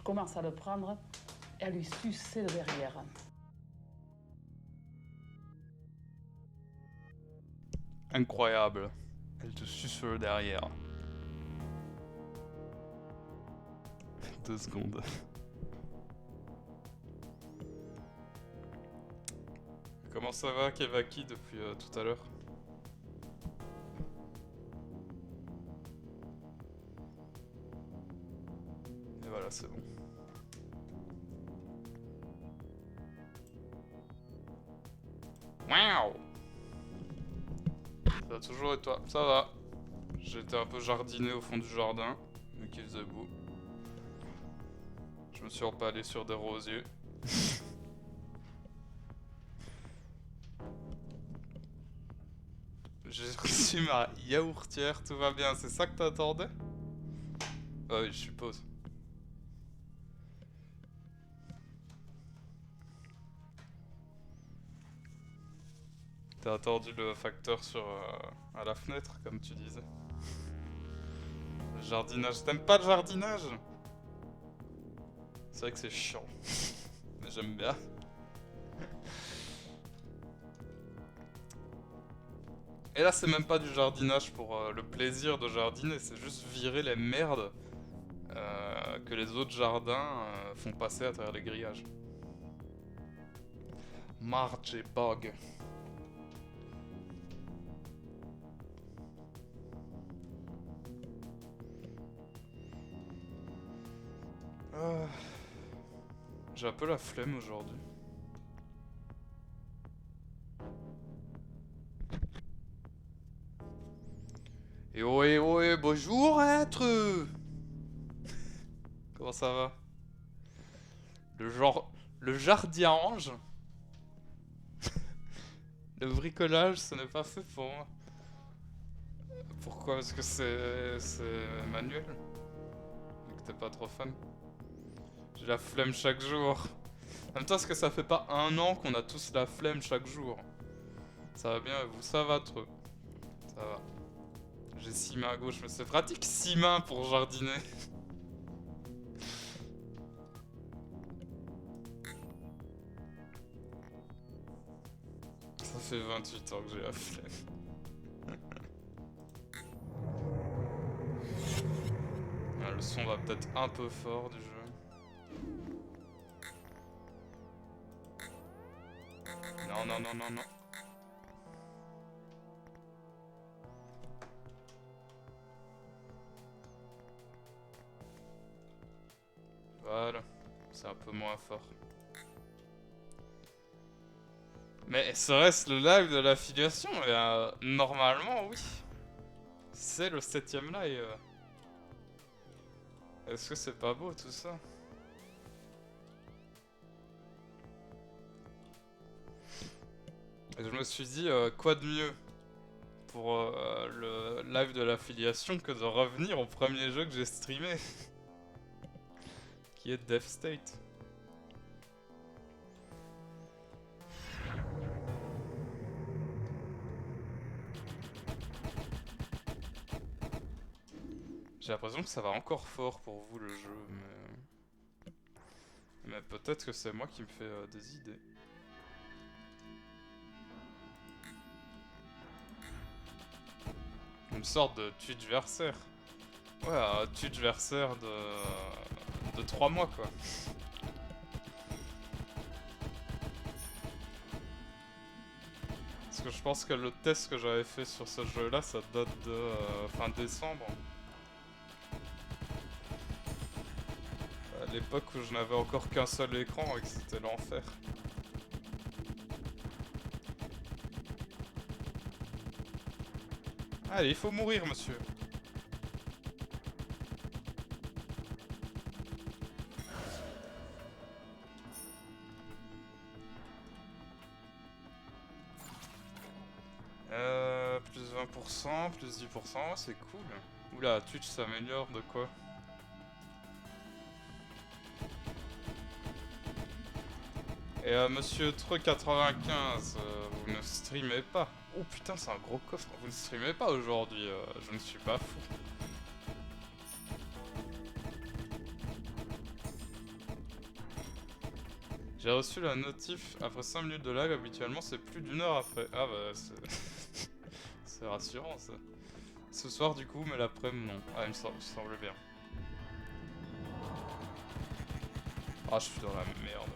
Je commence à le prendre et à lui sucer le derrière. Incroyable. Elle te suce le derrière. 2 secondes. Comment ça va, Kevaki, depuis tout à l'heure? Et voilà, c'est bon. Waouh! Ça va toujours et toi? Ça va. J'étais un peu jardiné au fond du jardin, vu qu'il faisait beau. Je me suis empalé sur des rosiers. J'ai reçu ma yaourtière, tout va bien, c'est ça que t'attendais? Ah oui, je suppose. T'as attendu le facteur sur à la fenêtre, comme tu disais. Le jardinage, t'aimes pas le jardinage? C'est vrai que c'est chiant, mais j'aime bien. Et là, c'est même pas du jardinage pour le plaisir de jardiner, c'est juste virer les merdes que les autres jardins font passer à travers les grillages. Marge et bog. J'ai un peu la flemme aujourd'hui. Et ohé, bonjour être. Comment ça va? Le jardiange. Le bricolage, ce n'est pas fait pour moi. Pourquoi? Parce que c'est manuel. Et que t'es pas trop fan. J'ai la flemme chaque jour. En même temps, est-ce que ça fait pas 1 an qu'on a tous la flemme chaque jour? Ça va bien et vous? Ça va trop. Ça va. J'ai 6 mains à gauche, mais c'est pratique 6 mains pour jardiner. Ça fait 28 ans que j'ai la flemme. Ah, le son va peut-être un peu fort du jeu. Non, non, non, non, non. Voilà. C'est un peu moins fort. Mais serait-ce le live de l'affiliation? Normalement, oui. C'est le 7ème live. Est-ce que c'est pas beau tout ça? Et je me suis dit, quoi de mieux pour le live de l'affiliation que de revenir au premier jeu que j'ai streamé, qui est Death State. J'ai l'impression que ça va encore fort pour vous le jeu, mais peut-être que c'est moi qui me fais des idées. Une sorte de Twitchversaire. Ouais, un Twitchversaire de 3 mois quoi. Parce que je pense que le test que j'avais fait sur ce jeu là, ça date de fin décembre. À l'époque où je n'avais encore qu'un seul écran et que c'était l'enfer. Allez, il faut mourir, monsieur. Plus 20%, plus 10%, c'est cool. Oula, Twitch s'améliore de quoi? Et monsieur Tre95, vous ne streamez pas. Oh putain, c'est un gros coffre. Vous ne streamez pas aujourd'hui, je ne suis pas fou. J'ai reçu la notif après 5 minutes de lag, habituellement c'est plus d'une heure après. Ah bah c'est... c'est rassurant ça. Ce soir du coup, mais l'après-midi non. Ah il me semble bien. Ah je suis dans la merde.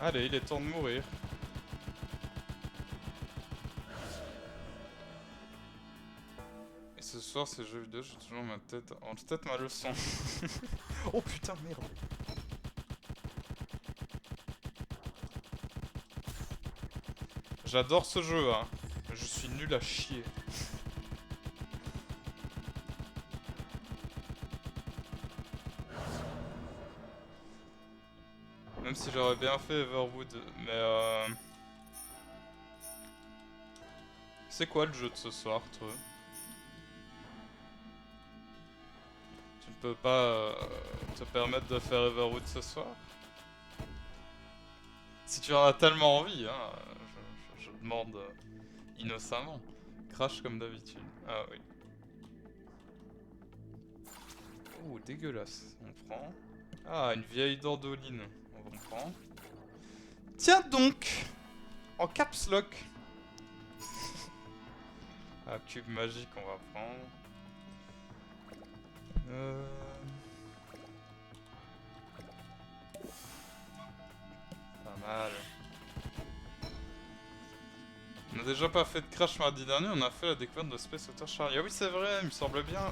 Allez, il est temps de mourir. Et ce soir, c'est jeu vidéo, j'ai toujours ma tête en tête ma leçon. Oh putain, merde. J'adore ce jeu, hein. Je suis nul à chier. Même si j'aurais bien fait Everwood, mais c'est quoi le jeu de ce soir, toi? Tu ne peux pas te permettre de faire Everwood ce soir? Si tu en as tellement envie, hein, je demande innocemment. Crash comme d'habitude. Ah oui. Oh, dégueulasse. On prend. Ah, une vieille dordoline. On prend. Tiens donc! En caps lock. Ah, cube magique, on va prendre. Pas mal. On a déjà pas fait de crash mardi dernier, on a fait la découverte de Space Otter Charlie. Ah oui, c'est vrai, il me semblait bien.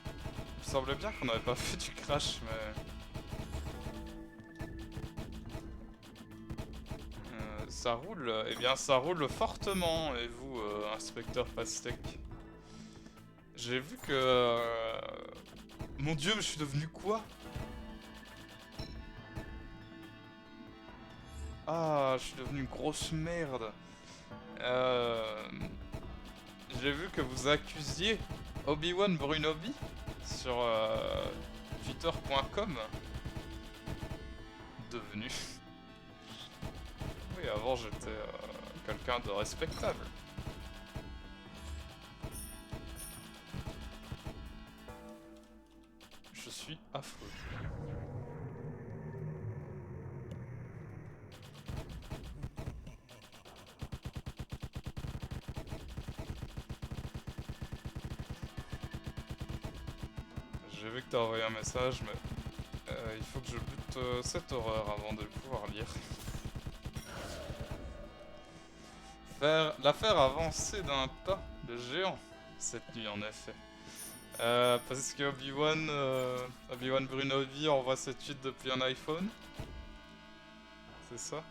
Il me semblait bien qu'on avait pas fait du crash, mais. Ça roule, eh bien ça roule fortement, et vous, inspecteur Pastèque? J'ai vu que... Mon dieu, mais je suis devenu quoi? Ah, je suis devenu une grosse merde. J'ai vu que vous accusiez Obi-Wan Brunobi sur twitter.com. Devenu. Oui, avant j'étais quelqu'un de respectable. Je suis affreux. J'ai vu que t'as envoyé un message, mais il faut que je bute cette horreur avant de pouvoir lire. La faire avancer d'un pas de géant cette nuit en effet. Parce que Obi-Wan Brunovi envoie ses tweets depuis un iPhone. C'est ça?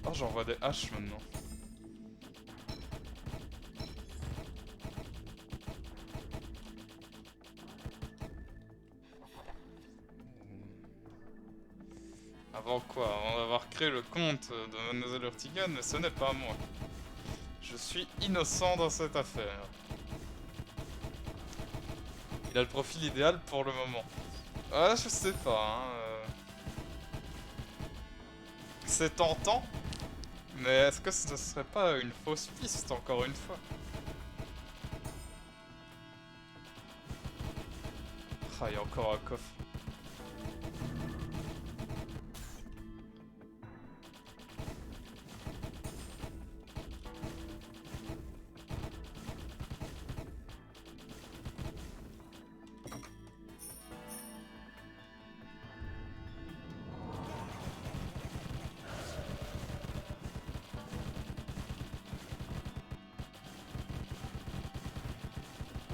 Oh, j'envoie des haches maintenant. Avant quoi? Avant d'avoir créé le compte de Mademoiselle Urtigan, mais ce n'est pas moi. Je suis innocent dans cette affaire. Il a le profil idéal pour le moment. Ah, je sais pas, hein. C'est tentant, mais est-ce que ce ne serait pas une fausse piste encore une fois? Ah, il y a encore un coffre.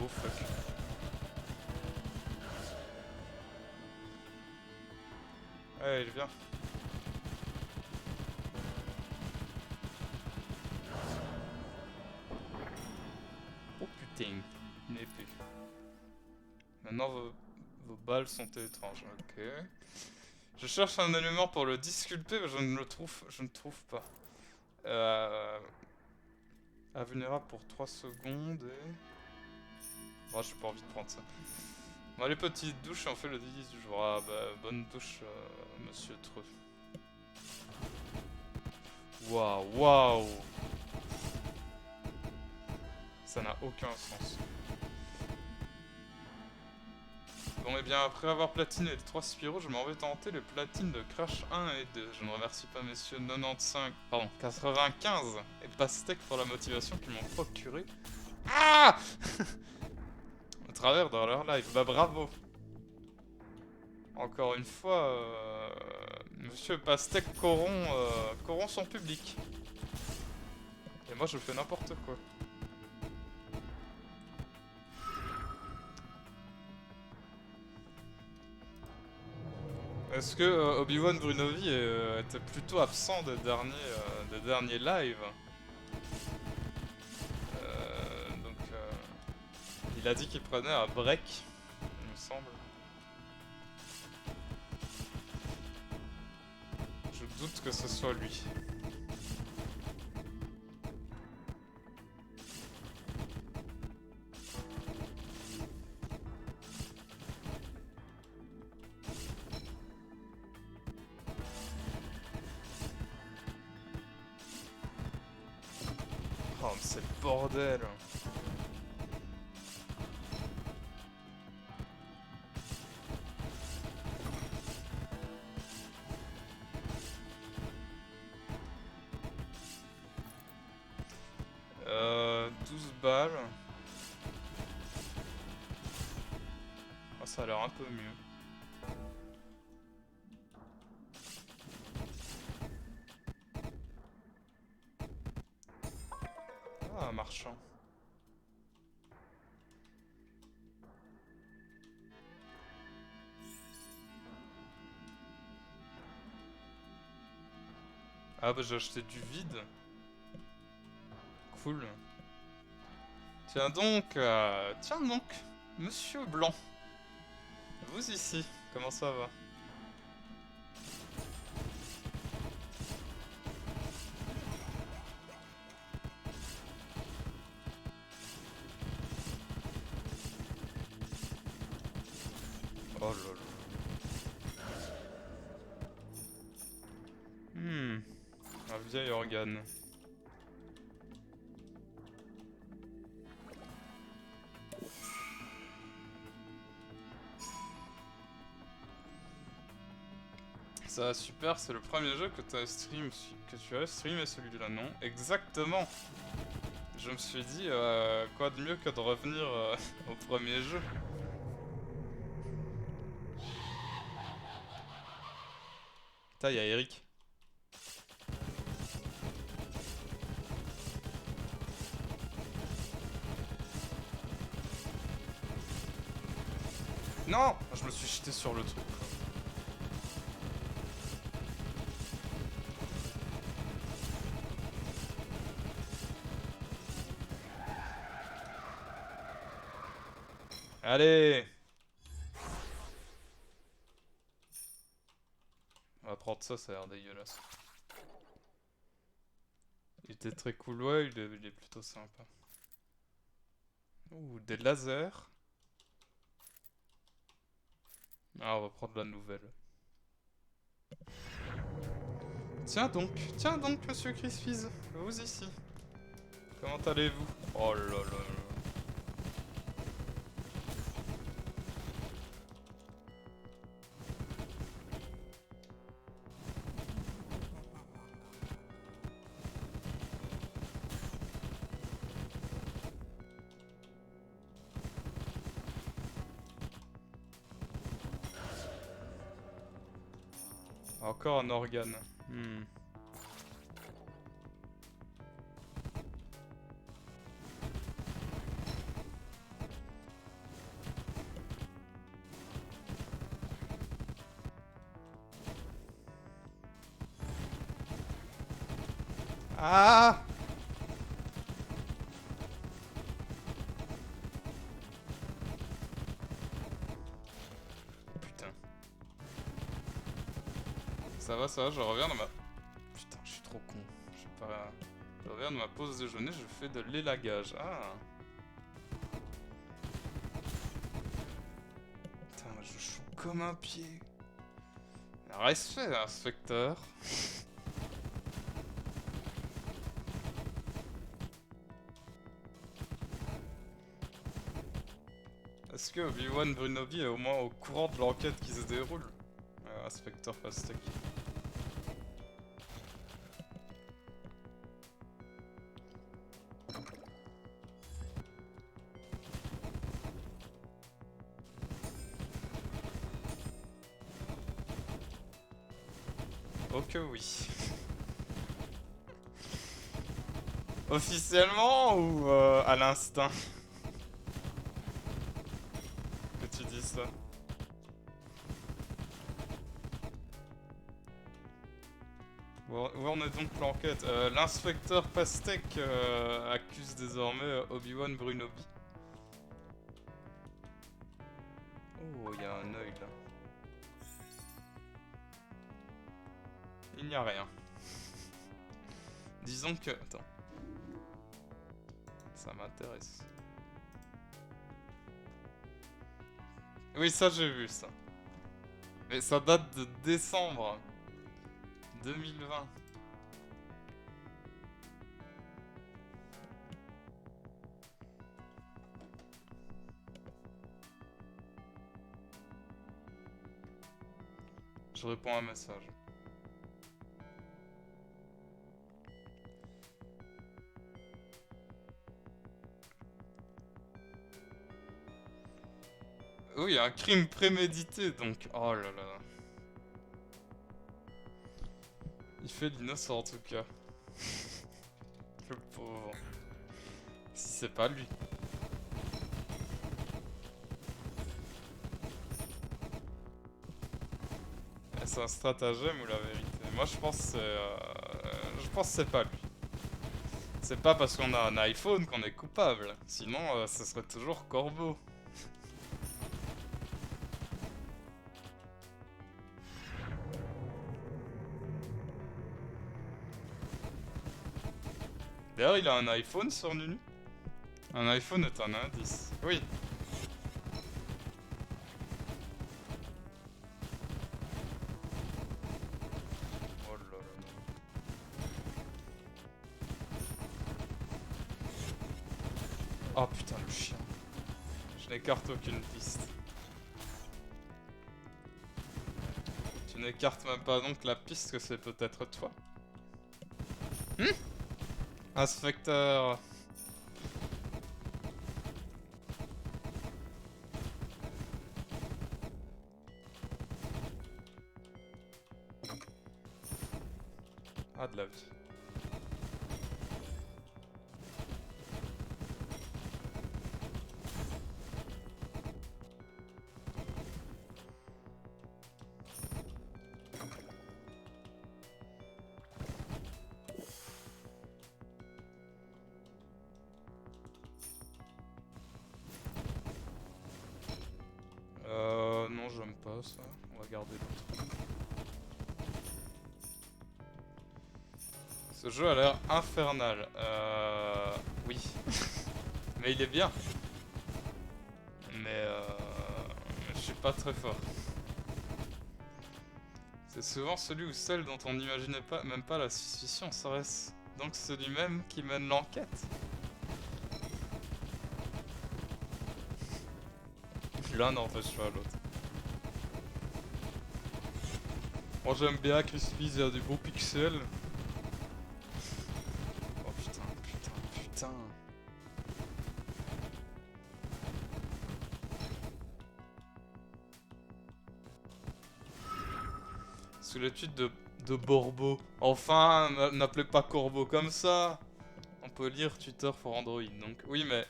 Oh fuck. Ouais, il vient. Oh putain, une épée. Maintenant vos balles sont étranges, ok. Je cherche un élément pour le disculper, mais je ne trouve pas. Invulnérable pour 3 secondes et... Bon, j'ai pas envie de prendre ça. Bon, les petites douches, on fait le 10 du jour. Ah bah, bonne douche, monsieur Treux. Waouh, waouh. Ça n'a aucun sens. Bon, et bien, après avoir platiné les 3 Spyro, je m'en vais tenter le platine de Crash 1 et 2. Je ne remercie pas messieurs 95, pardon, 95 et Pastèque pour la motivation qu'ils m'ont procuré. Ah au travers de leur live. Bah bravo. Encore une fois, monsieur Pastèque corrompt son public. Et moi je fais n'importe quoi. Est-ce que Obi-Wan Brunovi était plutôt absent des derniers lives? Donc il a dit qu'il prenait un break, il me semble. Je doute que ce soit lui. Oh, mais c'est le bordel. Euh, 12 balles. Oh, ça a l'air un peu mieux. Ah, un marchand. Ah bah j'ai acheté du vide. Cool. Tiens donc, Monsieur Blanc. Vous ici, comment ça va? Oh là là. Un vieil organe. Ça super, c'est le premier jeu que tu as streamé celui-là, non? Exactement. Je me suis dit, quoi de mieux que de revenir au premier jeu. Putain, y'a Eric. Non! Je me suis jeté sur le truc. Allez! On va prendre ça, ça a l'air dégueulasse. Il était très cool, ouais, il est plutôt sympa. Ouh, des lasers. Ah, on va prendre la nouvelle. Tiens donc, monsieur Crispies, vous ici. Comment allez-vous? Oh là là là. Encore un organe. Ah! Putain. Ça va, je reviens dans ma... Putain, je suis trop con. Je reviens de ma pause déjeuner, je fais de l'élagage. Ah! comme un pied. Respect, inspecteur. Est-ce que Obi-Wan Brunobi est au moins au courant de l'enquête qui se déroule? Inspecteur Pastek. Oh que oui. Officiellement ou à l'instinct que tu dis ça? Où en est donc l'enquête? L'inspecteur Pastek accuse désormais Obi-Wan Brunobi. Oh, il y a un œil là. Il n'y a rien. Disons que... Attends. Ça m'intéresse. Oui, ça j'ai vu ça. Mais ça date de décembre 2020. Je réponds à un message. Oui, un crime prémédité donc. Oh là là. Il fait l'innocent en tout cas. Le pauvre. Si c'est pas lui. C'est un stratagème ou la vérité? Moi je pense que c'est pas lui. C'est pas parce qu'on a un iPhone qu'on est coupable. Sinon ce serait toujours Corbeau. D'ailleurs il a un iPhone sur Nunu. Un iPhone est un indice. Oui. Oh là là. Oh putain le chien. Je n'écarte aucune piste. Tu n'écartes même pas donc la piste que c'est peut-être toi. Inspecteur. Ah de la vie. Non j'aime pas ça. On va garder l'autre. Ce jeu a l'air infernal. Oui. Mais il est bien. Mais je suis pas très fort. C'est souvent celui ou celle dont on n'imaginait pas, même pas la suspicion. Serait-ce donc celui-même qui mène l'enquête? L'un n'empêche pas l'autre. Moi j'aime bien Crispy, il y a des beaux pixels. Oh putain, putain, putain. Sous l'étude de Borbo. Enfin, n'appelez pas Corbeau comme ça. On peut lire tuteur for Android, donc oui mais...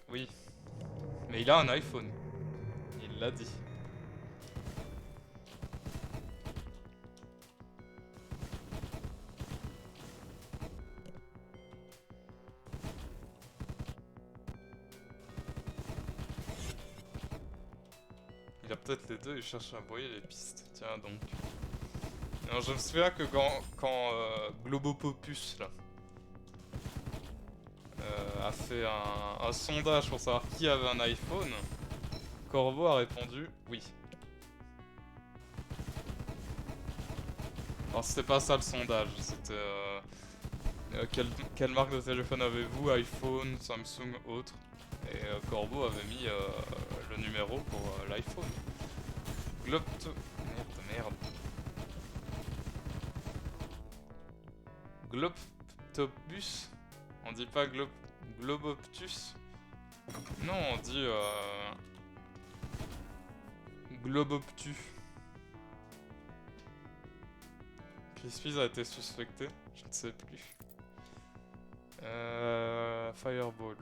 Oui. Mais il a un iPhone. Il l'a dit. Il a peut-être les deux, il cherche à brouiller les pistes. Tiens donc. Alors je me souviens que quand Globopopus là a fait un sondage pour savoir qui avait un iPhone, Corbeau a répondu oui. Alors c'était pas ça le sondage, c'était quelle marque de téléphone avez-vous? iPhone, Samsung, autre. Et Corbeau avait mis le numéro pour l'iPhone. Glopto... Merde. Globtopus? On dit pas Globoptus? Non, on dit Globoptus. Crispies a été suspecté? Je ne sais plus. Fireball.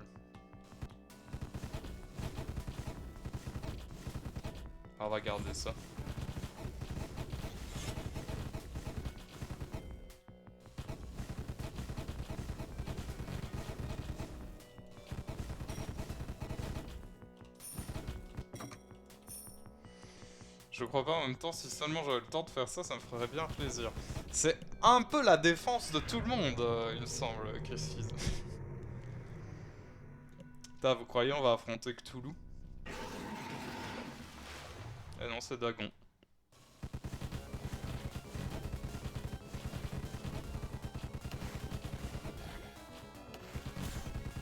On va garder ça. Je crois pas, en même temps, si seulement j'avais le temps de faire ça, ça me ferait bien plaisir. C'est un peu la défense de tout le monde, il me semble, Crispies. Putain, vous croyez on va affronter Cthulhu? Eh non, c'est Dagon.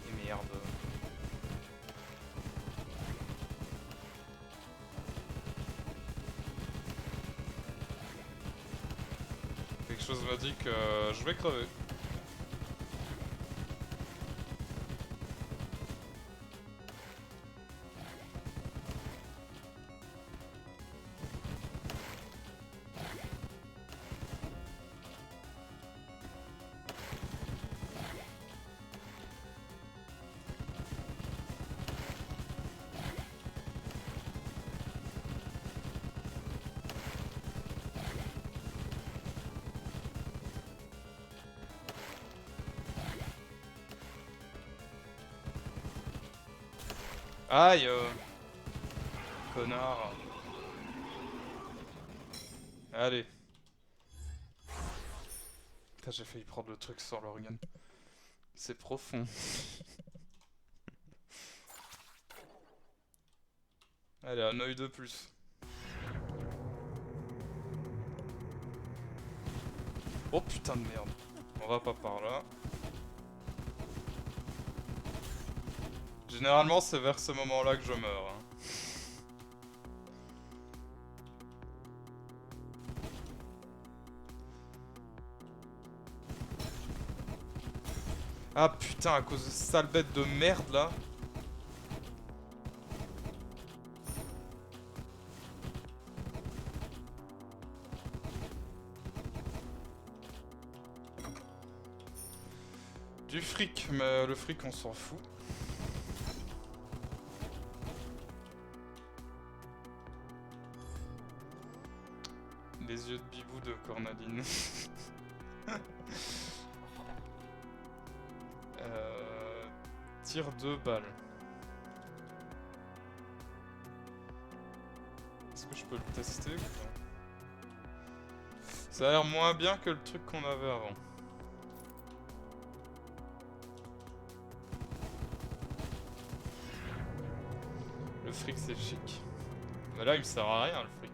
Et merde. Quelque chose m'a dit que je vais crever. Aïe connard. Allez. Putain, j'ai failli prendre le truc sans l'organe. C'est profond. Allez, un œil de plus. Oh putain de merde. On va pas par là. Généralement, c'est vers ce moment-là que je meurs. Hein. Ah putain, à cause de cette sale bête de merde là. Du fric, mais le fric on s'en fout. Les yeux de bibou de Cornaline. Tire 2 balles. Est-ce que je peux le tester ou pas? Ça a l'air moins bien que le truc qu'on avait avant. Le fric c'est chic. Mais là il me sert à rien le fric.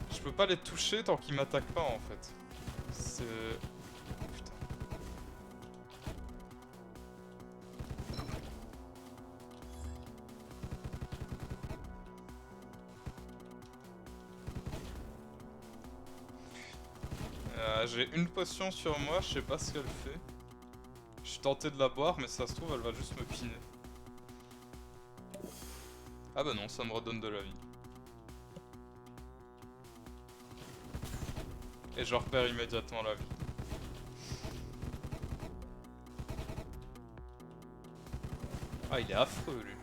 Je peux pas les toucher tant qu'ils m'attaquent pas en fait. C'est... Putain. J'ai une potion sur moi, je sais pas ce qu'elle fait. Je suis tenté de la boire, mais ça se trouve, elle va juste me piner. Ah bah non, ça me redonne de la vie. Et je repère immédiatement la vie. Ah, il est affreux, lui.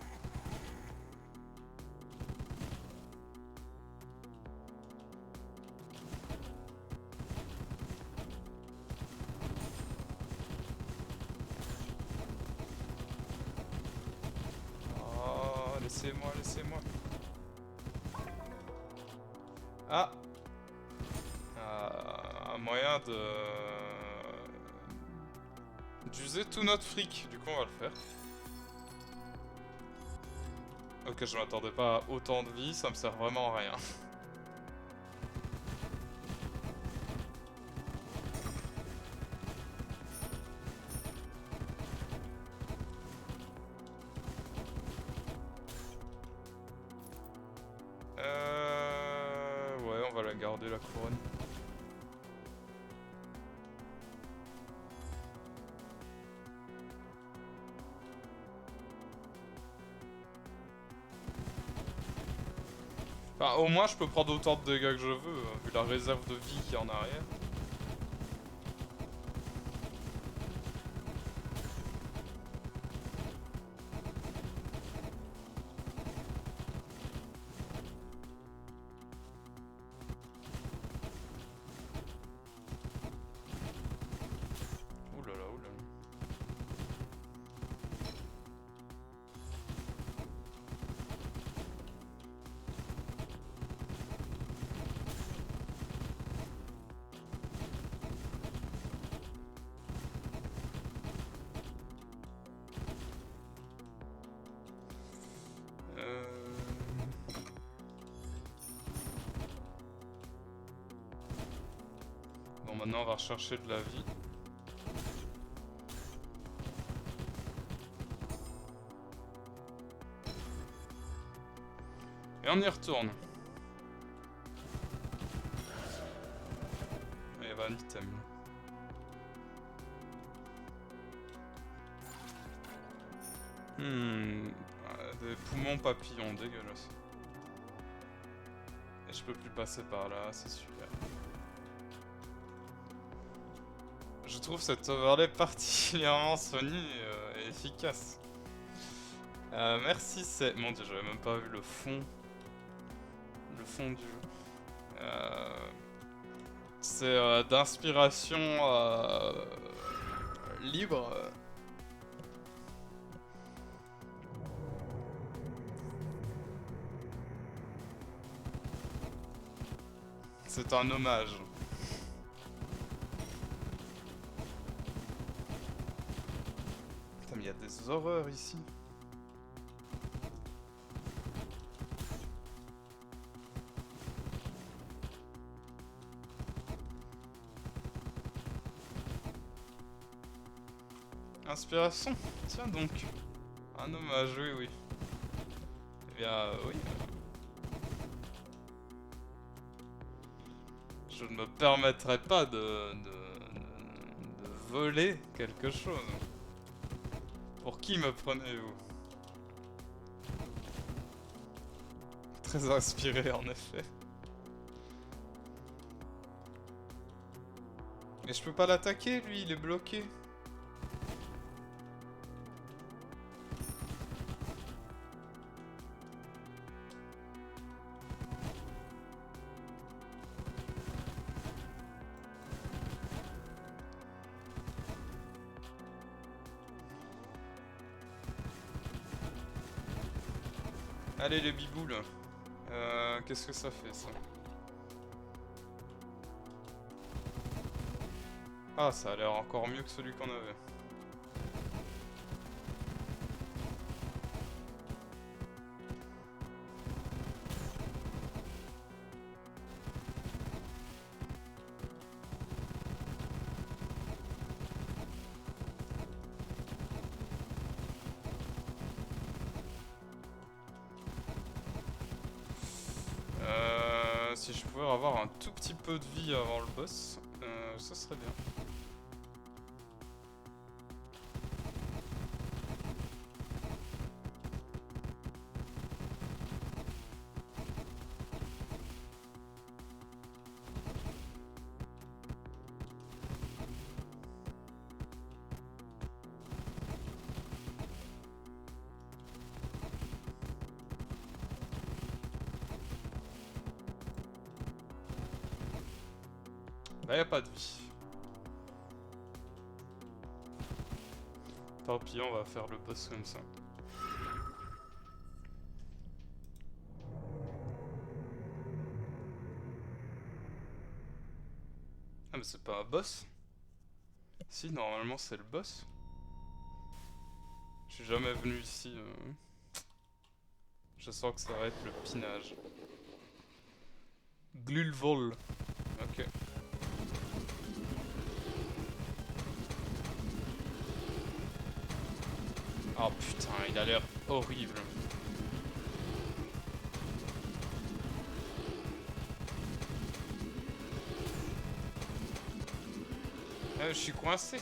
Oh, laissez-moi, laissez-moi. Ah! Un moyen d'user tout notre fric. Du coup, on va le faire. Ok, je m'attendais pas à autant de vie, ça me sert vraiment à rien. Ouais, on va la garder la couronne. Enfin, au moins je peux prendre autant de dégâts que je veux, vu la réserve de vie qu'il y a en arrière. Ouh là là, ouh là là. Bon, maintenant on va rechercher de la vie. Et on y retourne. Il y avait un item. Des poumons papillons, dégueulasse. Et je peux plus passer par là, c'est super. Je trouve cette overlay particulièrement soignée et efficace. Merci, c'est... Mon dieu, j'avais même pas vu le fond. Le fond du jeu. C'est d'inspiration libre. C'est un hommage. Putain, mais il y a des horreurs ici. Inspiration, tiens donc. Un hommage, oui, oui. Eh bien, oui. Je ne me permettrai pas de voler quelque chose. Pour qui me prenez-vous? Très inspiré, en effet. Mais je peux pas l'attaquer, lui, il est bloqué. Allez les biboules. Qu'est-ce que ça fait ça? Ah, ça a l'air encore mieux que celui qu'on avait. Si je pouvais avoir un tout petit peu de vie avant le boss, ça serait bien. Là, y a pas de vie. Tant pis, on va faire le boss comme ça. Ah, mais c'est pas un boss? Si, normalement c'est le boss. Je suis jamais venu ici. Je sens que ça va être le pinage. Glulvol. Ok. Oh putain, il a l'air horrible. Je suis coincé.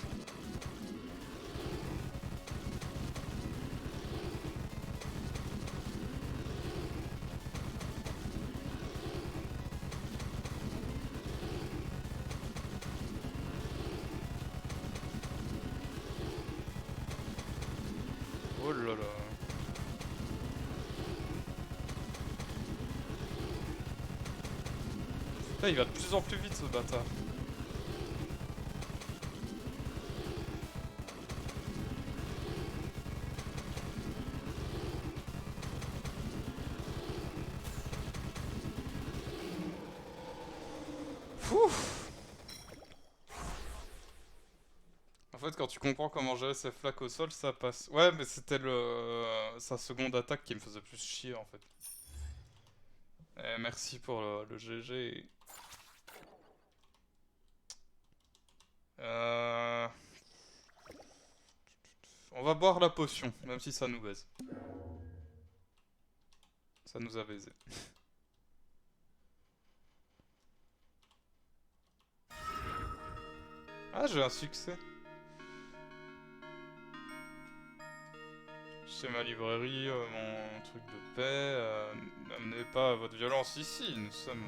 Oh là là. Putain, il va de plus en plus vite ce bâtard. Ouf. En fait, quand tu comprends comment gérer ces flaques au sol, ça passe. Ouais, mais c'était sa seconde attaque qui me faisait plus chier en fait. Merci pour le GG. On va boire la potion, même si ça nous baise. Ça nous a baisé. Ah, j'ai un succès. C'est ma librairie, mon truc de paix. N'amenez pas votre violence ici, nous sommes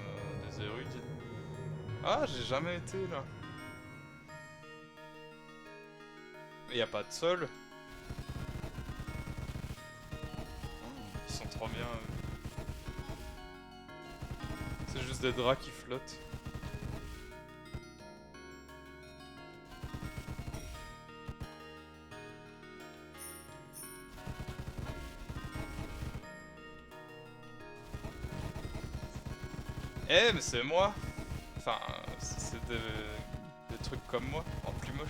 des érudits. Ah, j'ai jamais été là. Il y a pas de sol. Ils sont trop bien. C'est juste des draps qui flottent. Eh, mais c'est moi. Enfin, c'est des trucs comme moi, en plus moche.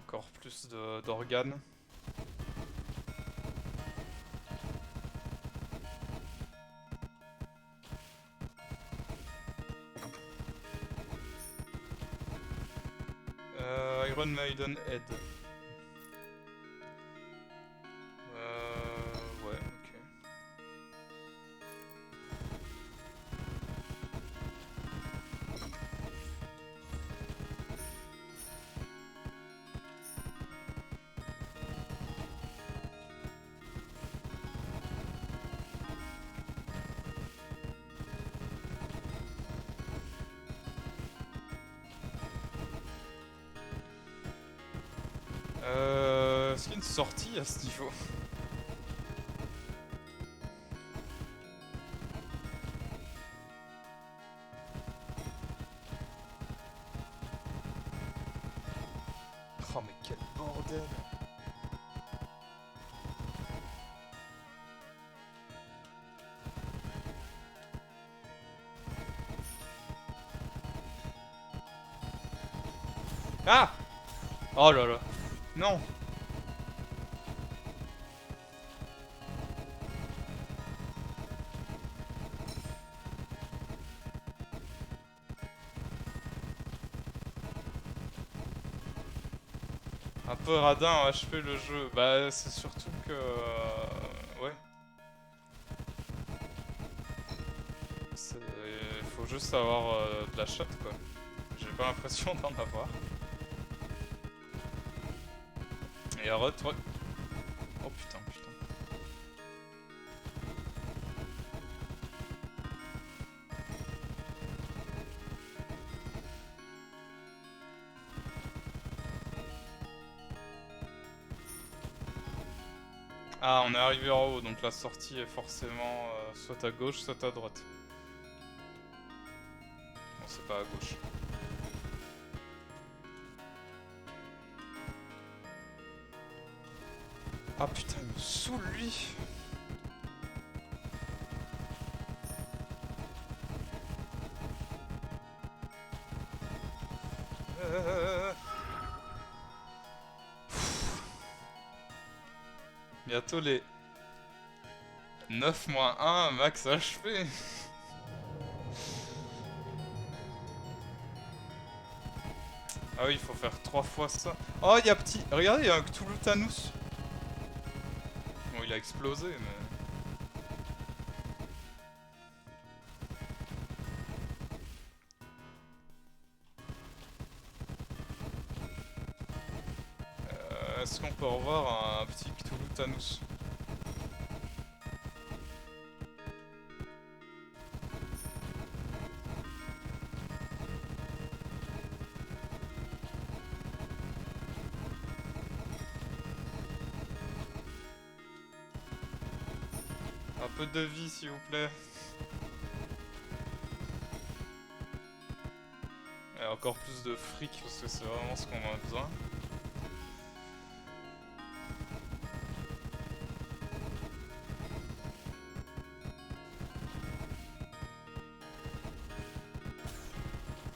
Encore plus d'organes. Iron Maiden Head. Ouais, ok. Est-ce qu'il y a une sortie à ce niveau? Oh mais quel bordel! Ah! Oh là là! Non! Un peu radin a achevé le jeu. Bah c'est surtout que... ouais. Il faut juste avoir de la chatte quoi. J'ai pas l'impression d'en avoir. Et arrête, ouais. Oh putain, putain. Ah, on est arrivé en haut, donc la sortie est forcément soit à gauche, soit à droite. Bon, c'est pas à gauche. Ah putain, il me saoule lui. Bientôt les 9-1 max HP. Ah oui, il faut faire 3 fois ça. Oh, il y a petit. Regardez, il y a un Cthulhu Thanos. Bon, il a explosé, mais. Est-ce qu'on peut revoir un petit Cthulhu Thanos? Un peu de vie, s'il vous plaît. Et encore plus de fric, parce que c'est vraiment ce qu'on a besoin.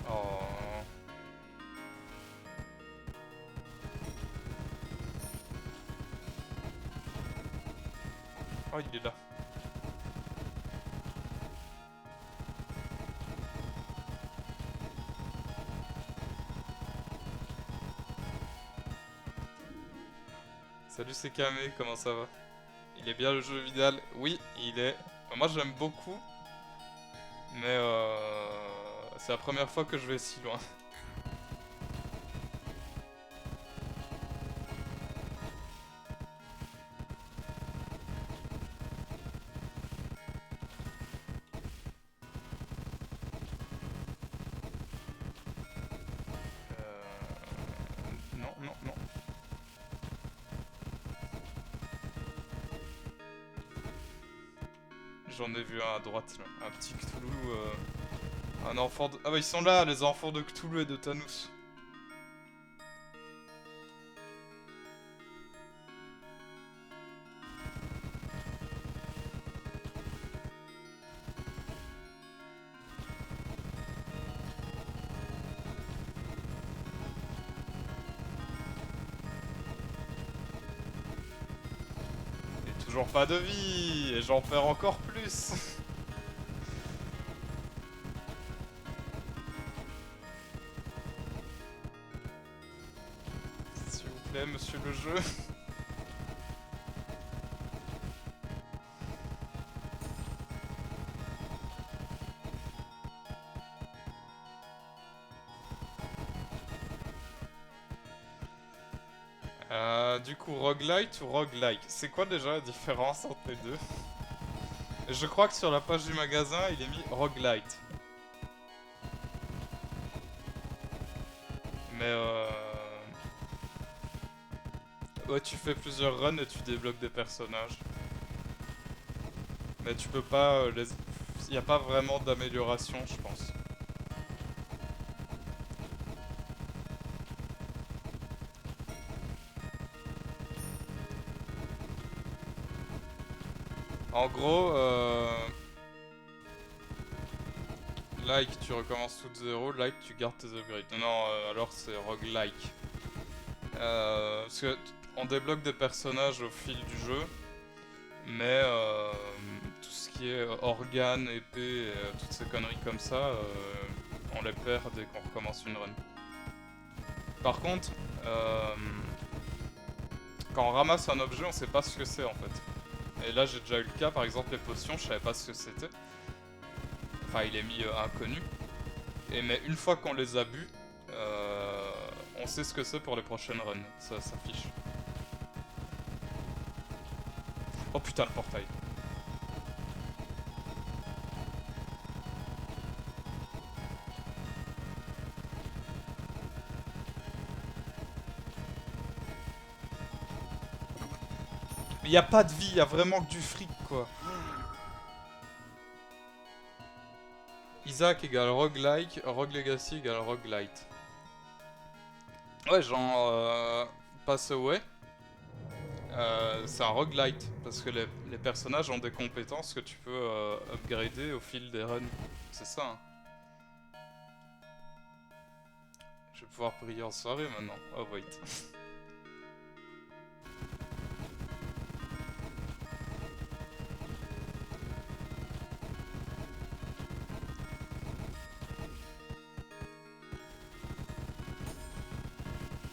Oh. Oh, il est là. Salut, c'est Kamé, comment ça va? Il est bien le jeu Vidal? Oui, il est. Moi j'aime beaucoup, mais c'est la première fois que je vais si loin. Non, non, non. J'en ai vu un à droite là, un petit Cthulhu, un enfant de... Ah bah ils sont là, les enfants de Cthulhu et de Thanos. Et toujours pas de vie, et j'en perds encore plus. S'il vous plaît, monsieur le jeu. Du coup, roguelite ou roguelike? C'est quoi déjà la différence entre les deux? Je crois que sur la page du magasin, il est mis roguelite. Mais ouais, tu fais plusieurs runs et tu débloques des personnages. Mais tu peux pas les... Il n'y a pas vraiment d'amélioration, je pense. En gros, like, tu recommences tout de zéro, like, tu gardes tes upgrades. Non, alors c'est roguelike. Parce que on débloque des personnages au fil du jeu, mais tout ce qui est organes, épée, et toutes ces conneries comme ça, on les perd dès qu'on recommence une run. Par contre, quand on ramasse un objet, on sait pas ce que c'est en fait. Et là j'ai déjà eu le cas, par exemple les potions, je savais pas ce que c'était. Enfin il est mis inconnu. Et mais une fois qu'on les a bu, on sait ce que c'est pour les prochaines runs, ça s'affiche. Oh putain le portail. Mais y a pas de vie, y a vraiment que du fric, quoi. Isaac égale roguelike, rogue legacy égale roguelite. Ouais, genre Pass Away, c'est un roguelite parce que les personnages ont des compétences que tu peux upgrader au fil des runs. C'est ça. Hein. Je vais pouvoir prier en soirée maintenant. Oh wait.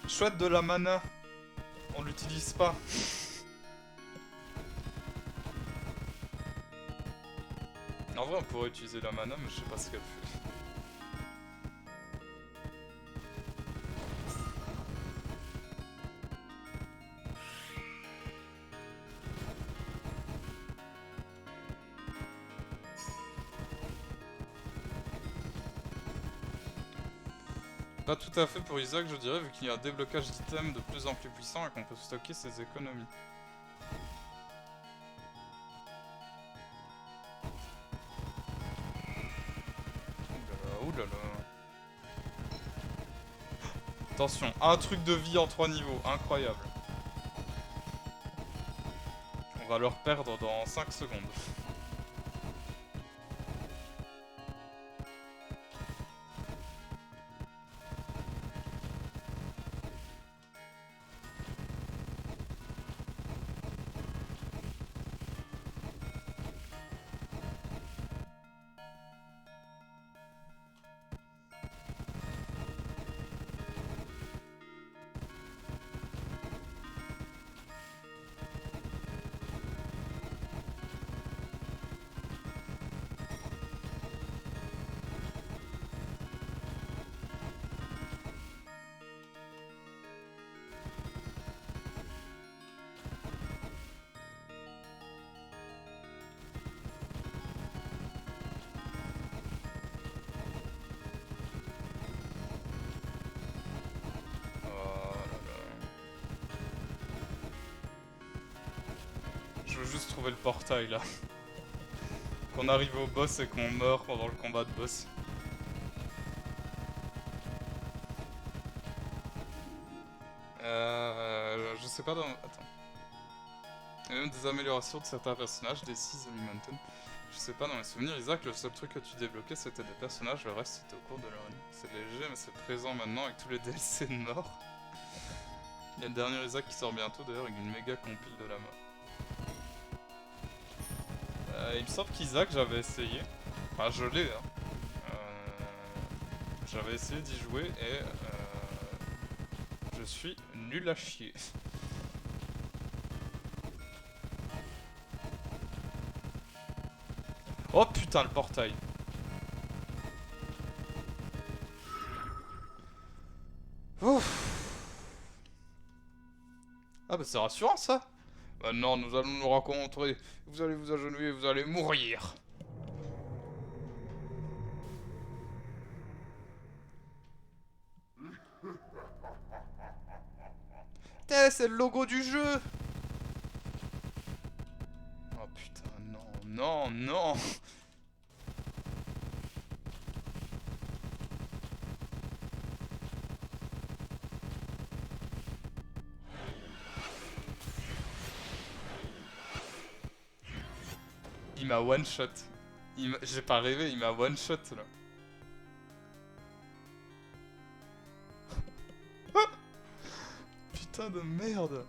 Chouette de la mana. On l'utilise pas. En vrai, on pourrait utiliser la mana, mais je sais pas ce qu'elle fait. Pas tout à fait pour Isaac, je dirais, vu qu'il y a un déblocage d'items de plus en plus puissant et qu'on peut stocker ses économies. Oulala. Attention, un truc de vie en 3 niveaux, incroyable. On va le perdre dans 5 secondes. Je veux juste trouver le portail là. Qu'on arrive au boss et qu'on meurt pendant le combat de boss. Je sais pas dans... Attends. Il y a même des améliorations de certains personnages, des 6 Mountain. Je sais pas, dans mes souvenirs, Isaac, le seul truc que tu débloquais c'était des personnages, le reste c'était au cours de leur run. C'est léger, mais c'est présent maintenant avec tous les DLC de mort. Il y a le dernier Isaac qui sort bientôt d'ailleurs avec une méga compile de la mort. Il me semble qu'Isaac, j'avais essayé. Enfin, je l'ai, hein. J'avais essayé d'y jouer et je suis nul à chier. Oh putain, le portail. Ouf. Ah bah c'est rassurant ça. Maintenant nous allons nous rencontrer. Vous allez vous agenouiller, vous allez mourir. C'est le logo du jeu. Oh putain, non, non, non. Il m'a one shot. J'ai pas rêvé, il m'a one shot là. Putain de merde.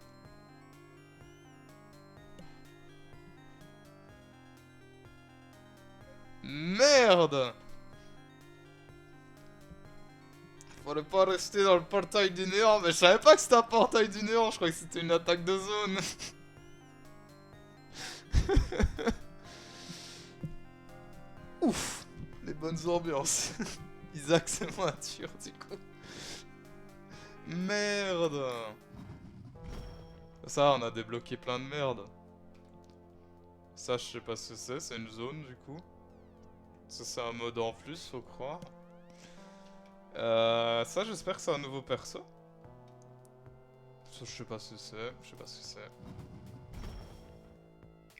Merde. Fallait pas rester dans le portail du néant, mais je savais pas que c'était un portail du néant, je croyais que c'était une attaque de zone. Ouf, les bonnes ambiances. Isaac c'est moins dur du coup. Merde. Ça on a débloqué plein de merde. Ça je sais pas ce que c'est une zone du coup. Ça c'est un mode en plus faut croire. Ça j'espère que c'est un nouveau perso. Ça je sais pas ce que c'est, je sais pas ce que c'est.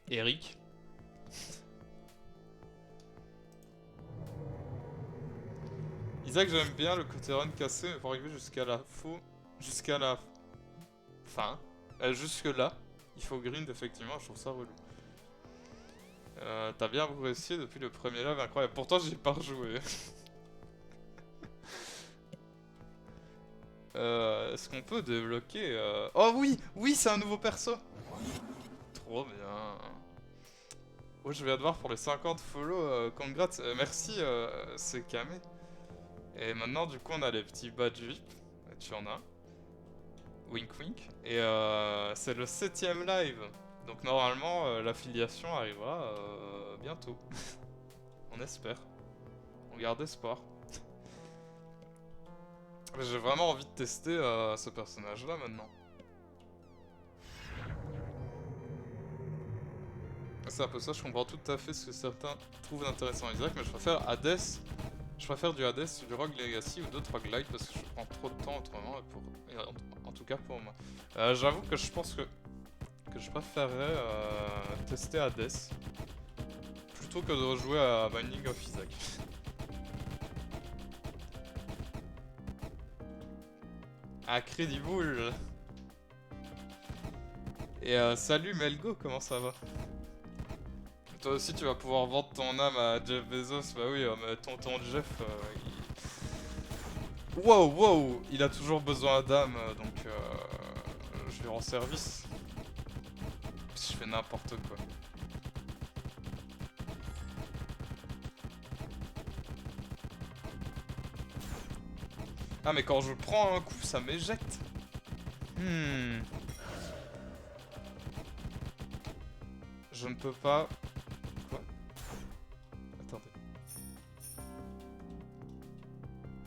Eric. Isaac, j'aime bien le côté run cassé, mais pour arriver jusqu'à la fin, jusque là, il faut grind effectivement, je trouve ça relou. T'as bien progressé depuis le premier live, incroyable. Pourtant, j'ai pas rejoué. Est-ce qu'on peut débloquer Oh oui, oui, c'est un nouveau perso. Trop bien. Oh, je viens de voir pour les 50 follow. Congrats, merci, c'est Kamé. Et maintenant, du coup, on a les petits badges VIP. Tu en as. Wink wink. Et c'est le 7ème live. Donc normalement, l'affiliation arrivera bientôt. On espère. On garde espoir. J'ai vraiment envie de tester ce personnage-là maintenant. C'est un peu ça, je comprends tout à fait ce que certains trouvent intéressant Isaac, mais je préfère Hades. Je préfère du Hades, du Rogue Legacy ou d'autres roguelites parce que je prends trop de temps autrement, en tout cas pour moi. J'avoue que je pense que je préférerais tester Hades plutôt que de rejouer à Binding of Isaac. Ah, Credible. Et salut Melgo, comment ça va? Toi aussi tu vas pouvoir vendre ton âme à Jeff Bezos, bah oui, mais tonton Jeff, Wow, wow, il a toujours besoin d'âme, donc je lui rends service. Je fais n'importe quoi. Ah mais quand je prends un coup, ça m'éjecte. Je ne peux pas... Quoi? Attendez.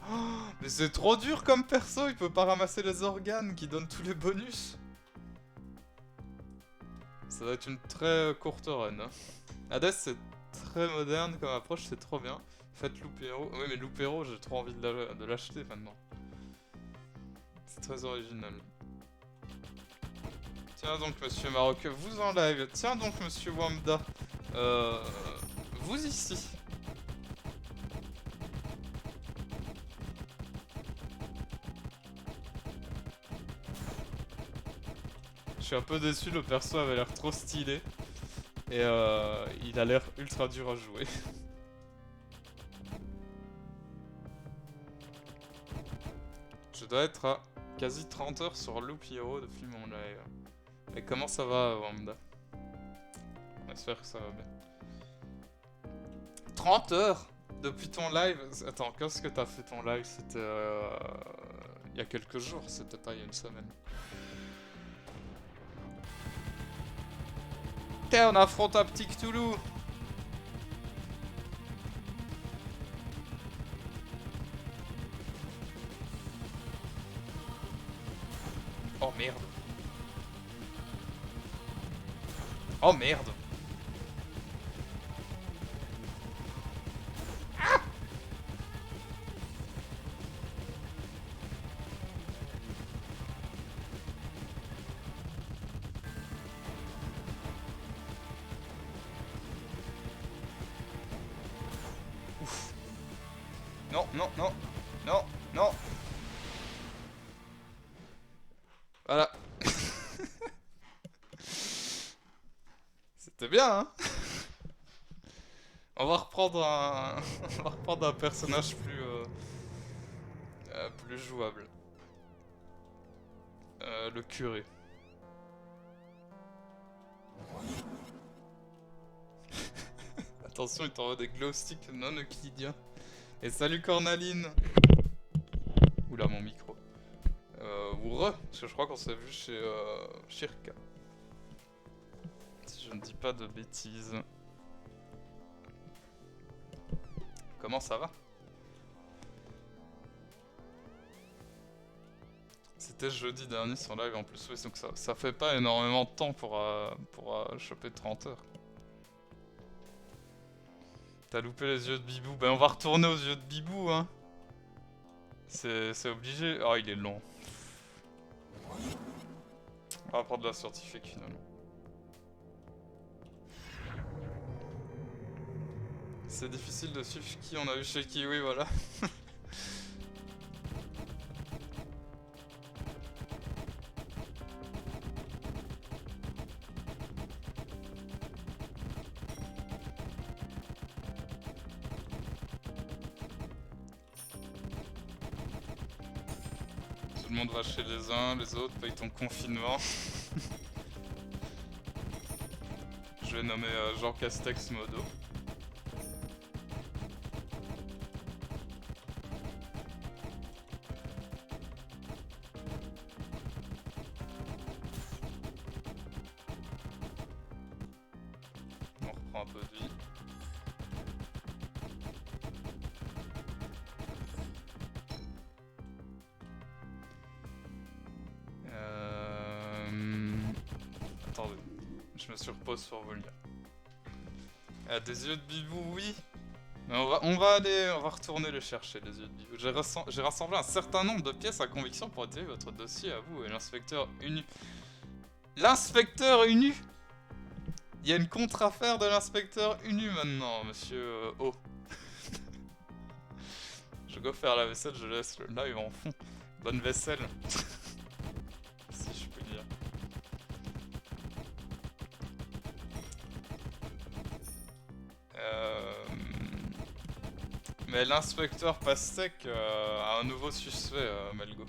Oh, mais c'est trop dur comme perso, il peut pas ramasser les organes qui donnent tous les bonus. Ça va être une très courte run. Hein. Hades c'est très moderne comme approche, c'est trop bien. Faites Loupero. Oui mais Loupero, j'ai trop envie de l'acheter maintenant. C'est très original. Tiens donc monsieur Maroc, vous en live. Tiens donc monsieur Wamda. Vous ici. Je suis un peu déçu, le perso avait l'air trop stylé. Et il a l'air ultra dur à jouer. Je dois être à quasi 30 heures sur Loop Hero depuis mon live. Et comment ça va, Wanda? J'espère que ça va bien. 30 heures depuis ton live? Attends, qu'est-ce que t'as fait ton live? C'était il y a quelques jours, c'était pas il y a une semaine. Ok, on affronte un petit Cthulhu. Oh merde. Oh merde. Ah! Ouf. Non, non, non. Non, non. Voilà. C'était bien, hein? On va reprendre un... On va reprendre un personnage plus jouable. Le curé. Attention, il t'envoie des glow sticks non euclidiens. Et salut Cornaline. Oula, mon micro. Ou parce que je crois qu'on s'est vu chez Shirka. Si je ne dis pas de bêtises. Comment ça va? C'était jeudi dernier sur live en plus, oui, donc ça fait pas énormément de temps pour choper 30 heures. T'as loupé les yeux de Bibou, ben on va retourner aux yeux de Bibou, hein. C'est obligé. Oh, il est long. On va prendre la scientifique finalement. C'est difficile de suivre qui on a vu chez qui, oui, voilà. Tout le monde va chez les uns, les autres payent ton confinement. Je vais nommer Jean Castex Modo. On reprend un peu de vie. Attendez, je me surpose pour vous le dire. Des yeux de bibou, oui. Mais on va retourner le chercher, les yeux de bibou. J'ai rassemblé un certain nombre de pièces à conviction pour étayer votre dossier à vous et l'inspecteur Unu. L'inspecteur Unu! Il y a une contre-affaire de l'inspecteur Unu maintenant, monsieur O. Je go faire la vaisselle, je laisse le live en fond. Bonne vaisselle. Si je puis dire. Mais l'inspecteur Pastèque a un nouveau suspect, Melgo.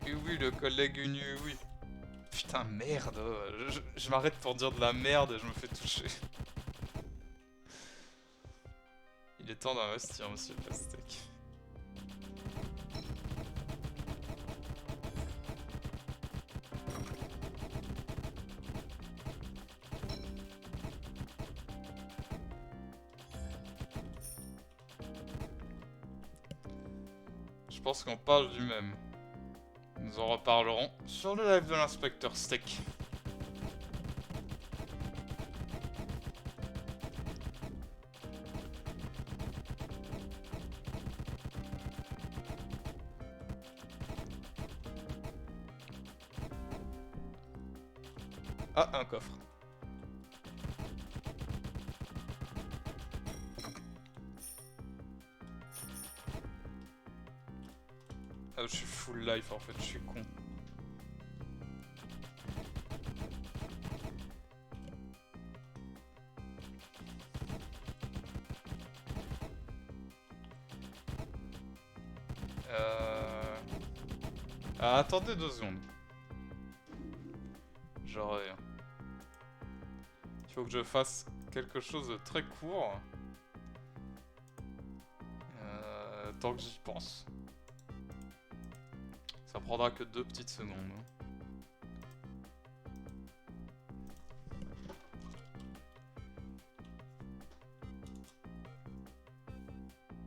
Oui, oui, le collègue Unu, oui. Putain, merde. Je m'arrête pour dire de la merde et je me fais toucher. Il est temps d'investir, monsieur Pastèque. Je pense qu'on parle du même. Nous en reparlerons sur le live de l'inspecteur Steak. Ah, un coffre. Ah, je suis full life en fait, je suis con. Ah, attendez 2 secondes. J'aurais... Il faut que je fasse quelque chose de très court. Tant que j'y pense. Ça prendra que 2 petites secondes.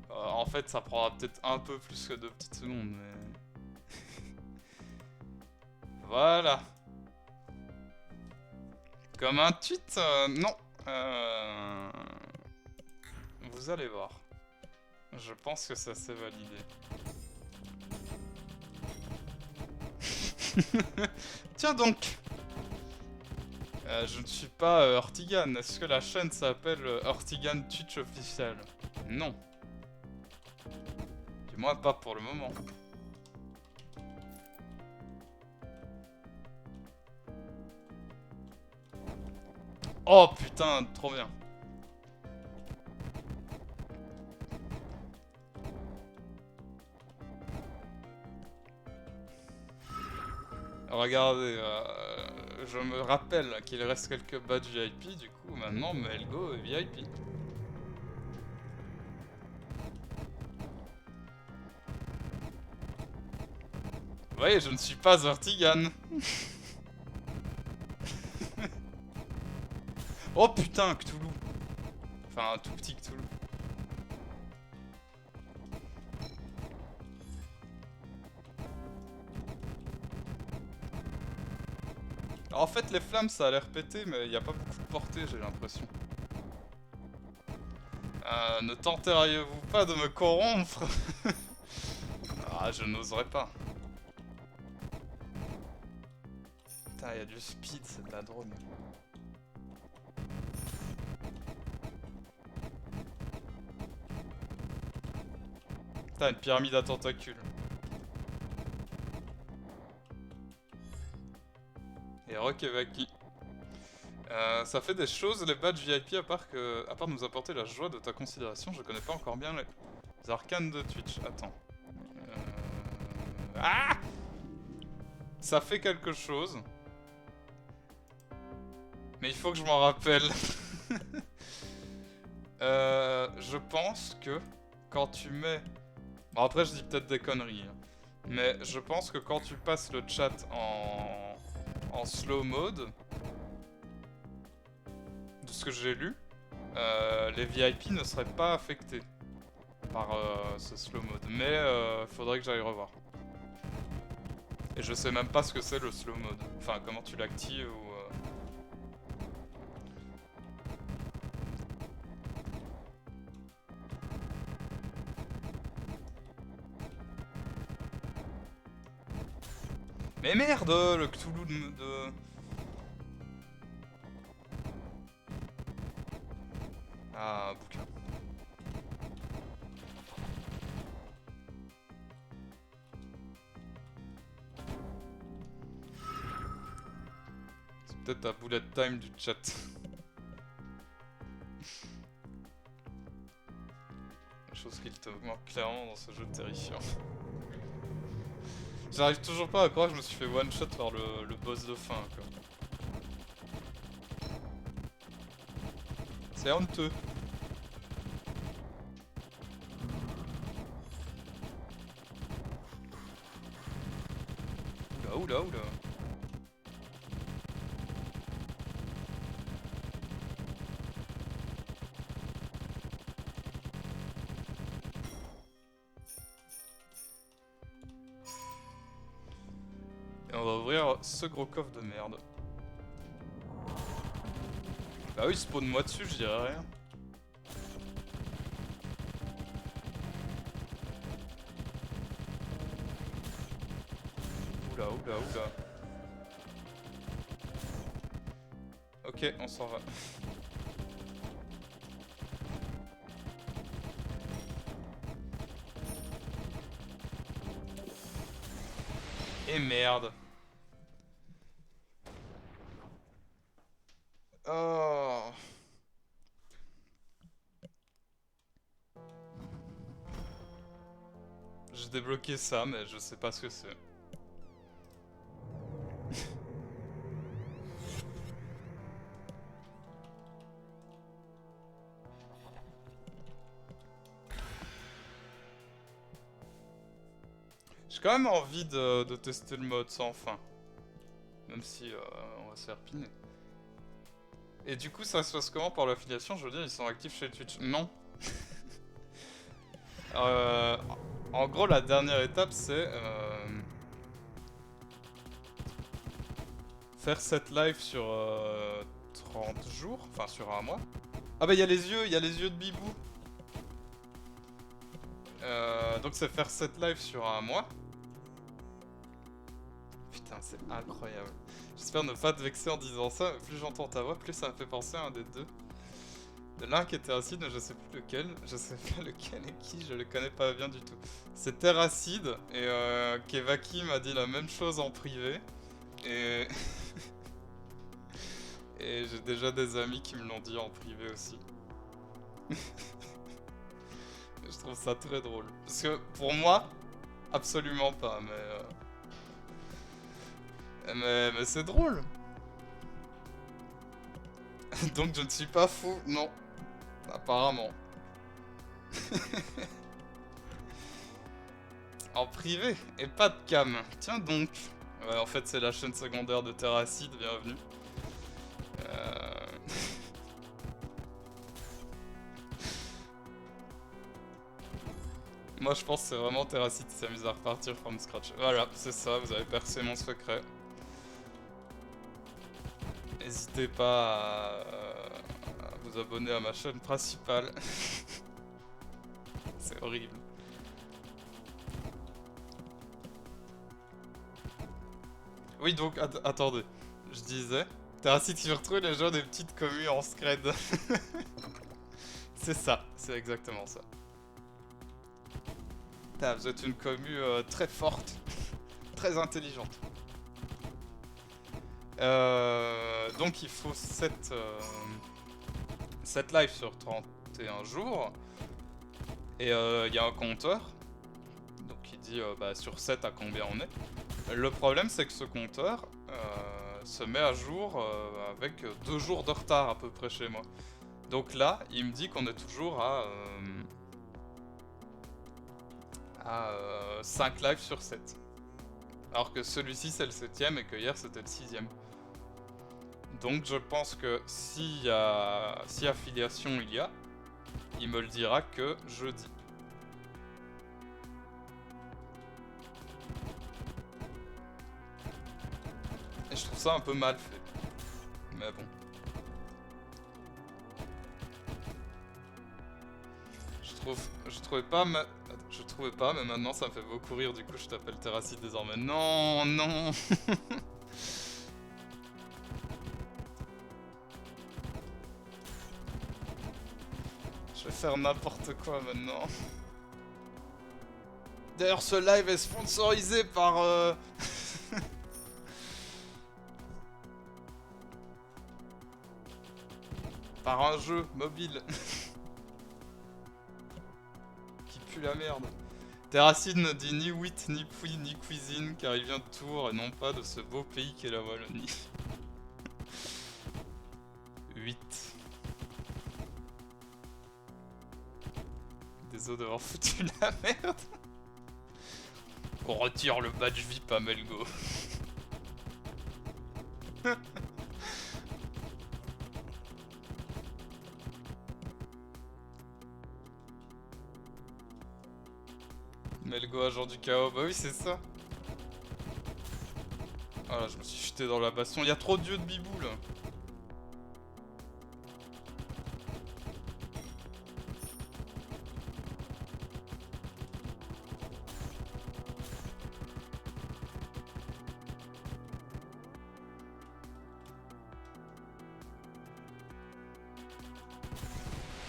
En fait, ça prendra peut-être un peu plus que 2 petites secondes, mais... Voilà. Comme un tweet, non. Vous allez voir. Je pense que ça s'est validé. Tiens donc. Je ne suis pas Ortigan. Est-ce que la chaîne s'appelle Ortigan Twitch officiel? Non. Du moins pas pour le moment. Oh putain, trop bien. Regardez, je me rappelle qu'il reste quelques badges VIP, du coup maintenant Melgo est VIP. Vous voyez, je ne suis pas Ortigan. Oh putain, Cthulhu. Enfin, un tout petit Cthulhu. Alors, en fait, les flammes, ça a l'air pété, mais il n'y a pas beaucoup de portée, j'ai l'impression. Ne tenteriez-vous pas de me corrompre? Ah, je n'oserais pas. Putain, il y a du speed, c'est de la drogue. T'as une pyramide à tentacules. Et Rock et Vaki. Ça fait des choses les badges VIP à part de nous apporter la joie de ta considération, je connais pas encore bien les arcanes de Twitch. Attends. Ah! Ça fait quelque chose. Mais il faut que je m'en rappelle. Je pense que quand tu mets... Bon après je dis peut-être des conneries. Hein. Mais je pense que quand tu passes le chat en slow mode, de ce que j'ai lu, les VIP ne seraient pas affectés par ce slow mode. Mais faudrait que j'aille revoir. Et je sais même pas ce que c'est le slow mode. Enfin comment tu l'actives ou... Mais merde, le Cthulhu de... Ah, bouquin. C'est peut-être un bullet time du chat. Chose qu'il te manque clairement dans ce jeu terrifiant. J'arrive toujours pas à croire que je me suis fait one shot par le boss de fin quoi. C'est honteux. Oula oula oula. Et on va ouvrir ce gros coffre de merde. Bah oui, spawn-moi dessus, je dirais rien. Oula, oula, oula. Ok, on s'en va. Et merde. Oh. J'ai débloqué ça, mais je sais pas ce que c'est. J'ai quand même envie de tester le mode sans fin. Même si on va se faire piner. Et du coup, ça se passe comment pour l'affiliation? Je veux dire, ils sont actifs chez Twitch. Non. En gros, la dernière étape, c'est faire cette live sur 30 jours, enfin sur un mois. Ah bah il y a les yeux de Bibou. Donc c'est faire cette live sur un mois. Putain, c'est incroyable. J'espère ne pas te vexer en disant ça, mais plus j'entends ta voix, plus ça me fait penser à un des deux. L'un qui est Terracide, mais je sais plus lequel. Je sais pas lequel et qui, je le connais pas bien du tout. C'est Terracide, et Kevaki m'a dit la même chose en privé. Et... et j'ai déjà des amis qui me l'ont dit en privé aussi. Je trouve ça très drôle. Parce que pour moi, absolument pas, mais c'est drôle. Donc je ne suis pas fou, non. Apparemment. En privé, et pas de cam. Tiens donc. Ouais, en fait c'est la chaîne secondaire de Terracide, bienvenue. Moi je pense que c'est vraiment Terracide qui s'amuse à repartir from scratch. Voilà, c'est ça, vous avez percé mon secret. N'hésitez pas à vous abonner à ma chaîne principale. C'est horrible. Oui donc, attendez. Je disais, Terracide qui veut retrouver les gens des petites communes en scred. C'est ça, c'est exactement ça. Vous êtes une commu très forte, très intelligente. Donc il faut 7 lives sur 31 jours. Et il y a un compteur. Donc il dit bah, sur 7 à combien on est. Le problème c'est que ce compteur se met à jour avec 2 jours de retard à peu près chez moi. Donc là, il me dit qu'on est toujours à 5 lives sur 7. Alors que celui-ci c'est le 7ème et que hier c'était le 6ème. Donc je pense que si affiliation il me le dira que jeudi. Et je trouve ça un peu mal fait. Mais bon. Je trouvais pas, mais maintenant ça me fait beaucoup rire, du coup je t'appelle Terracide désormais. Non, non. Je vais faire n'importe quoi maintenant. D'ailleurs ce live est sponsorisé par... par un jeu mobile. Qui pue la merde. Terracide ne dit ni wheat, ni pouille, ni cuisine, car il vient de Tours et non pas de ce beau pays qu'est la Wallonie. 8. Désolé d'avoir foutu la merde. Qu'on retire le badge VIP à Melgo. Melgo agent du chaos, bah oui c'est ça. Ah là je me suis jeté dans la baston, il y a trop de dieux de bibou là.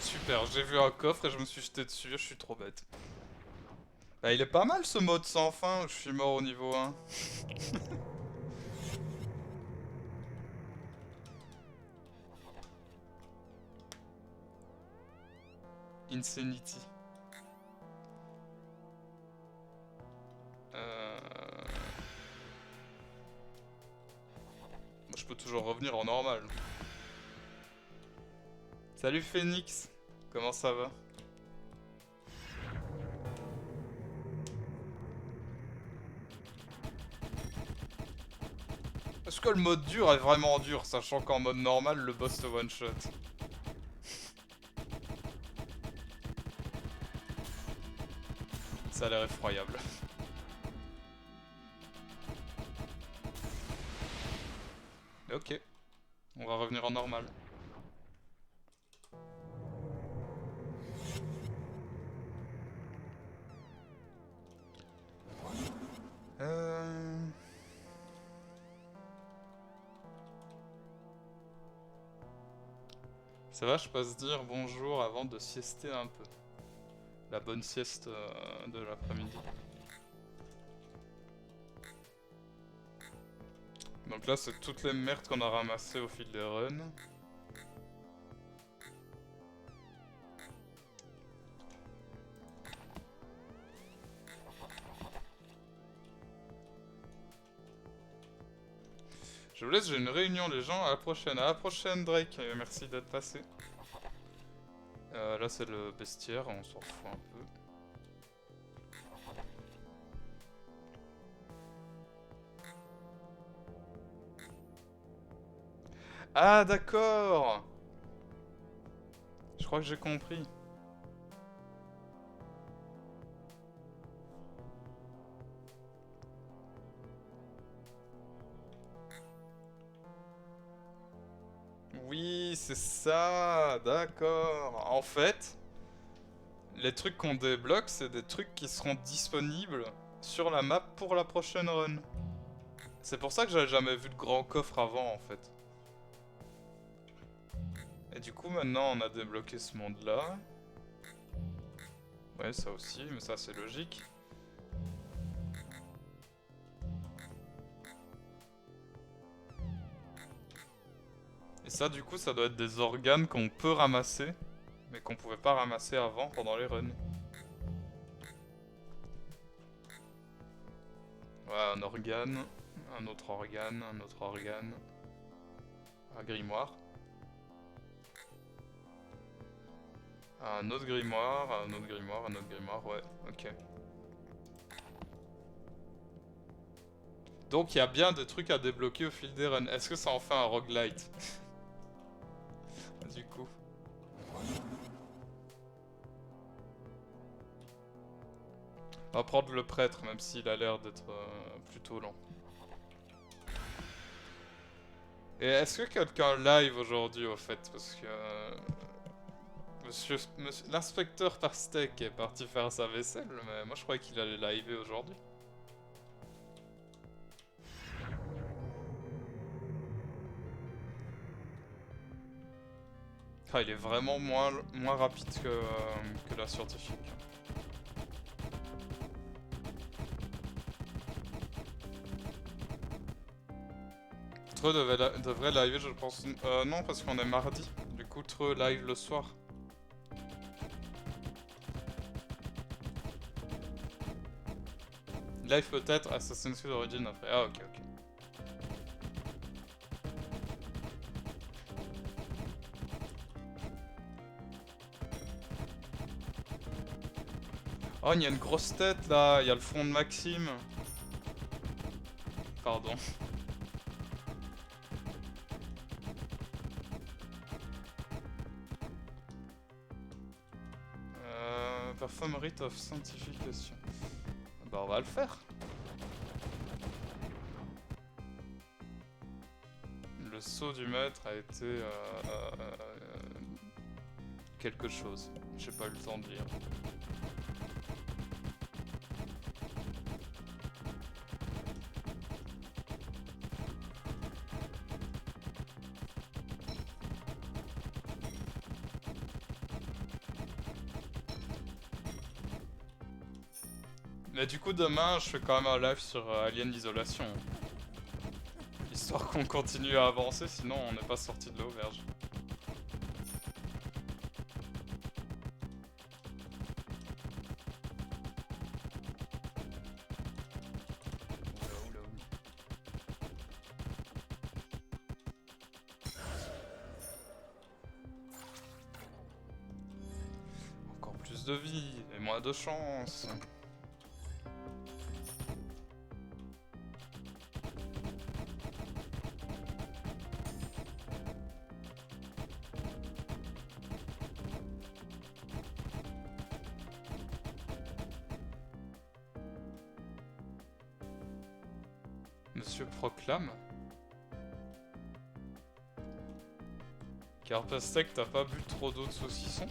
Super, j'ai vu un coffre et je me suis jeté dessus, je suis trop bête. Bah il est pas mal ce mode sans fin où je suis mort au niveau 1. Insanity. Moi, je peux toujours revenir en normal. Salut Phoenix, comment ça va? Est-ce que le mode dur est vraiment dur, sachant qu'en mode normal, le boss te one-shot? Ça a l'air effroyable. Ok, on va revenir en normal. Ça va, je passe dire bonjour avant de siester un peu. La bonne sieste de l'après-midi. Donc là, c'est toutes les merdes qu'on a ramassées au fil des runs. Je vous laisse, j'ai une réunion les gens, à la prochaine. À la prochaine Drake, merci d'être passé. Là c'est le bestiaire, on s'en fout un peu. Ah d'accord. Je crois que j'ai compris. Oui, c'est ça, d'accord. En fait, les trucs qu'on débloque, c'est des trucs qui seront disponibles sur la map pour la prochaine run. C'est pour ça que j'avais jamais vu de grand coffre avant, en fait. Et du coup, maintenant, on a débloqué ce monde-là. Ouais, ça aussi, mais ça, c'est logique. Ça, du coup, ça doit être des organes qu'on peut ramasser, mais qu'on pouvait pas ramasser avant pendant les runs. Ouais, un organe, un autre organe, un autre organe. Un grimoire. Un autre grimoire, un autre grimoire, un autre grimoire, ouais, ok. Donc il y a bien des trucs à débloquer au fil des runs. Est-ce que ça en fait un roguelite? Du coup. On va prendre le prêtre, même s'il a l'air d'être plutôt lent. Et est-ce que quelqu'un live aujourd'hui au fait? Parce que... monsieur l'inspecteur Parstek est parti faire sa vaisselle, mais moi je croyais qu'il allait live aujourd'hui. Ah, il est vraiment moins rapide que la scientifique. Treux devrait live, je pense. Non, parce qu'on est mardi. Du coup, Treux live le soir. Live peut-être, Assassin's Creed Origins après. Ah, ok, ok. Oh, il y a une grosse tête là, il y a le front de Maxime. Pardon. Perform Rite of Sanctification. Bah on va le faire. Le sceau du maître a été quelque chose. J'ai pas eu le temps de lire. Mais du coup demain je fais quand même un live sur Alien Isolation. Histoire qu'on continue à avancer, sinon on n'est pas sorti de l'auberge. Encore plus de vie et moins de chance. Monsieur Proclame. Carpastec, t'as pas bu trop d'eau de saucisson?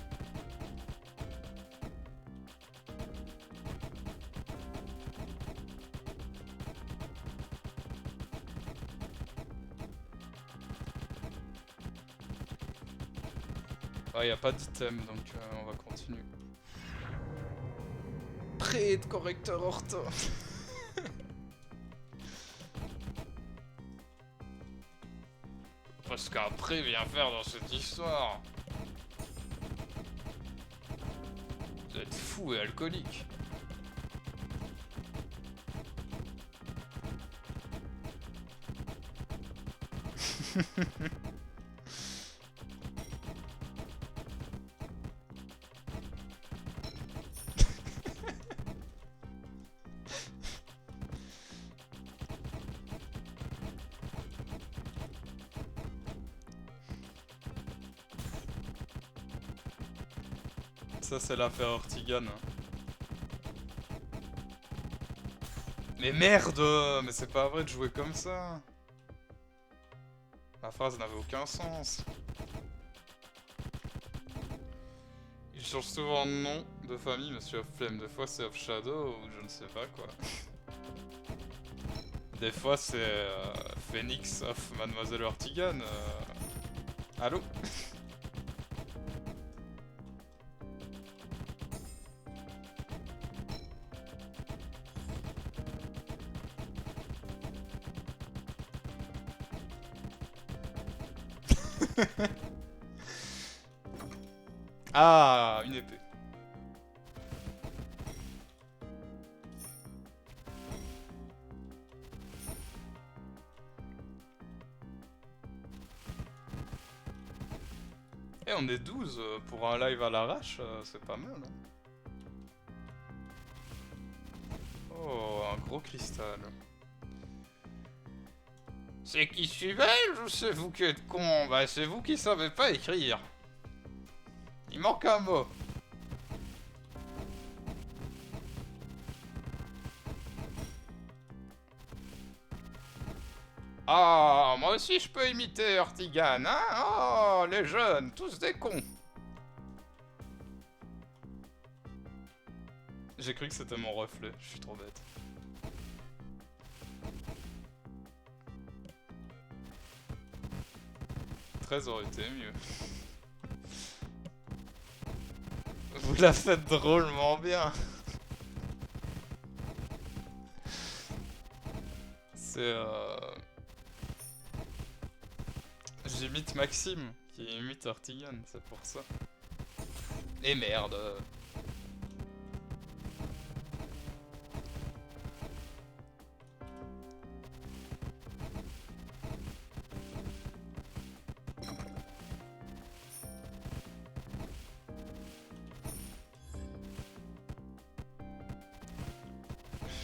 Ah, y a pas d'item, donc on va continuer. Prêt de correcteur ortho. Parce qu'après, vient faire dans cette histoire. Vous êtes fou et alcoolique. Ça c'est l'affaire Ortigan. Mais merde! Mais c'est pas vrai de jouer comme ça! La phrase n'avait aucun sens. Il change souvent de nom de famille, Monsieur of Flame. Des fois c'est of Shadow ou je ne sais pas quoi. Des fois c'est Phoenix of Mademoiselle Ortigan. Allô? Ah, une épée. Et on est 12 pour un live à l'arrache, c'est pas mal. Hein. Oh, un gros cristal. C'est qui suis belge ou c'est vous qui êtes con? Bah c'est vous qui savez pas écrire. Il manque un mot. Ah, moi aussi je peux imiter Ortigan, hein? Oh, les jeunes, tous des cons. J'ai cru que c'était mon reflet, je suis trop bête. Aurait été mieux. Vous la faites drôlement bien. C'est J'imite Maxime, qui imite Artigan, c'est pour ça. Et merde.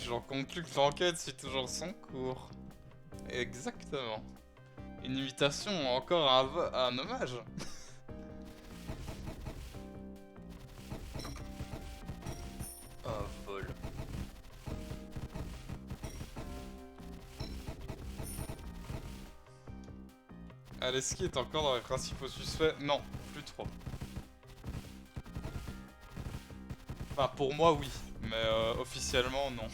J'en conclus que l'enquête suit toujours son cours. Exactement. Une imitation, encore un hommage. Oh, vol. Aleski est encore dans les principaux suspects. Non, plus trop. Enfin, pour moi, oui. Mais officiellement, non.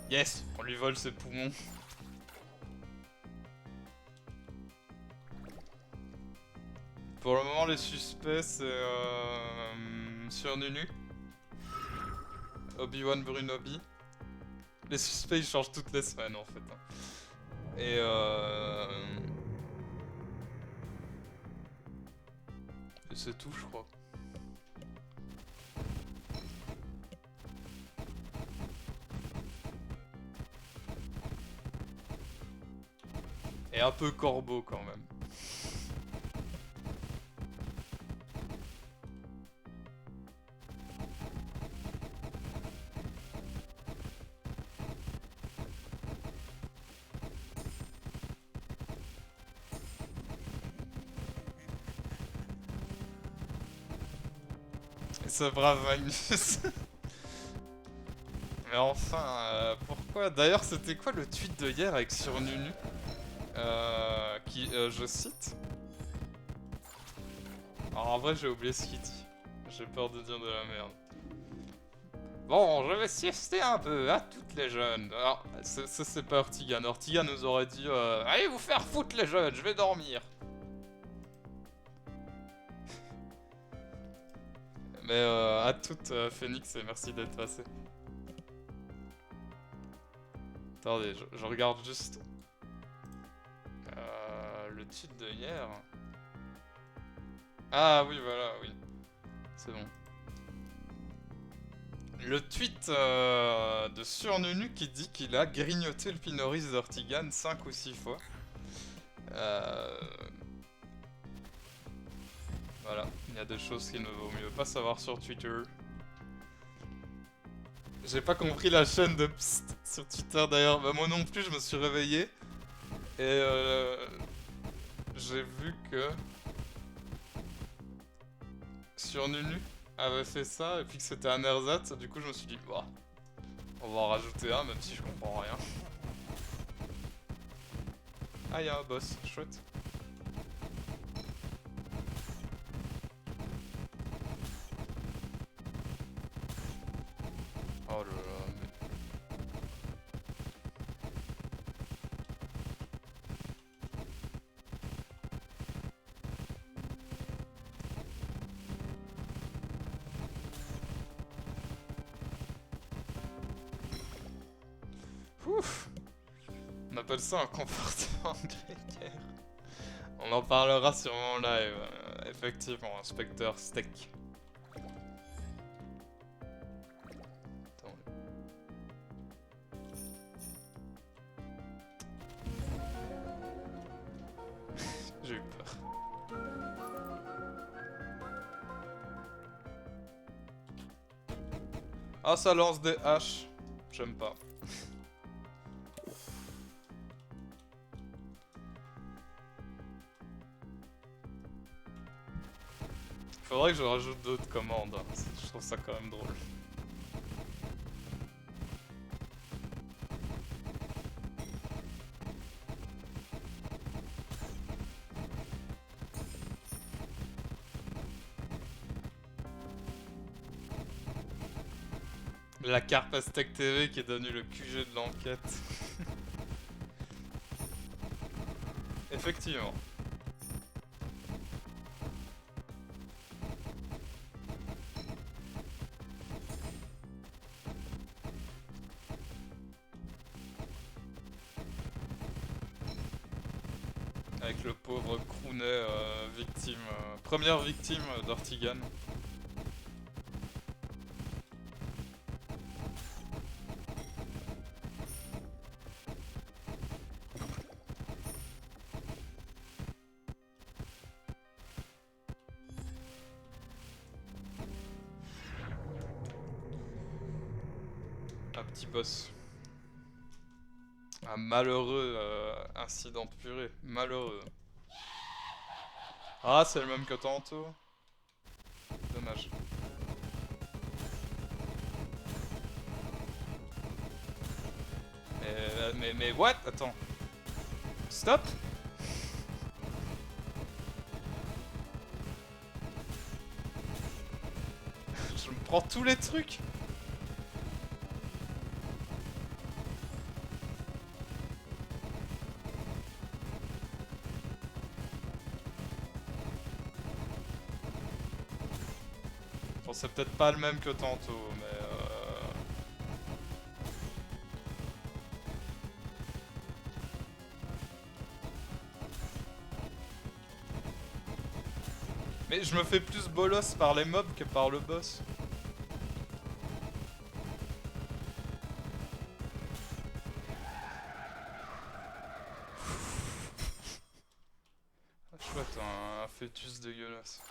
Yes, on lui vole ses poumons. Pour le moment, les suspects, c'est sur Nunu, Obi-Wan Brunobi. Les suspects, ils changent toutes les semaines, en fait. Hein. Et c'est tout, je crois. Et un peu corbeau quand même. Et ce brave Magnus. Mais enfin, pourquoi? D'ailleurs, c'était quoi le tweet de hier avec sur Nunu? Je cite. Alors en vrai, j'ai oublié ce qu'il dit. J'ai peur de dire de la merde. Bon, je vais siester un peu, à toutes les jeunes. Alors, ça c'est pas Ortigan. Ortigan nous aurait dit allez vous faire foutre les jeunes, je vais dormir. Mais à toutes, Phoenix, et merci d'être passé. Attendez, je regarde juste le tweet de hier. Ah oui, voilà, oui. C'est bon. Le tweet de Surnunu qui dit qu'il a grignoté le Pinoris d'Ortigan 5 ou 6 fois. Voilà, il y a des choses qu'il ne vaut mieux pas savoir sur Twitter. J'ai pas compris la chaîne de Psst sur Twitter d'ailleurs. Bah, moi non plus, je me suis réveillé. Et j'ai vu que Surnunu avait fait ça et puis que c'était un ersatz. Du coup, je me suis dit, bah, on va en rajouter un même si je comprends rien. Ah, il y a un boss, chouette. Oh là là, mais... Ouf. On appelle ça un comportement grégaire. On en parlera sûrement en live. Effectivement, inspecteur steak. Attends. J'ai eu peur. Ah, ça lance des haches. J'aime pas. Faudrait que je rajoute d'autres commandes. Hein. Je trouve ça quand même drôle. La Carpastec TV qui est devenue le QG de l'enquête. Effectivement. Avec le pauvre Croonet, victime, première victime d'Ortigan. Un petit boss. Un malheureux incident purée. Malheureux. Ah, c'est le même que tantôt. Dommage. Mais what? Attends. Stop? Je me prends tous les trucs. Bon, c'est peut-être pas le même que tantôt, mais mais je me fais plus bolos par les mobs que par le boss. Chouette, un fœtus dégueulasse.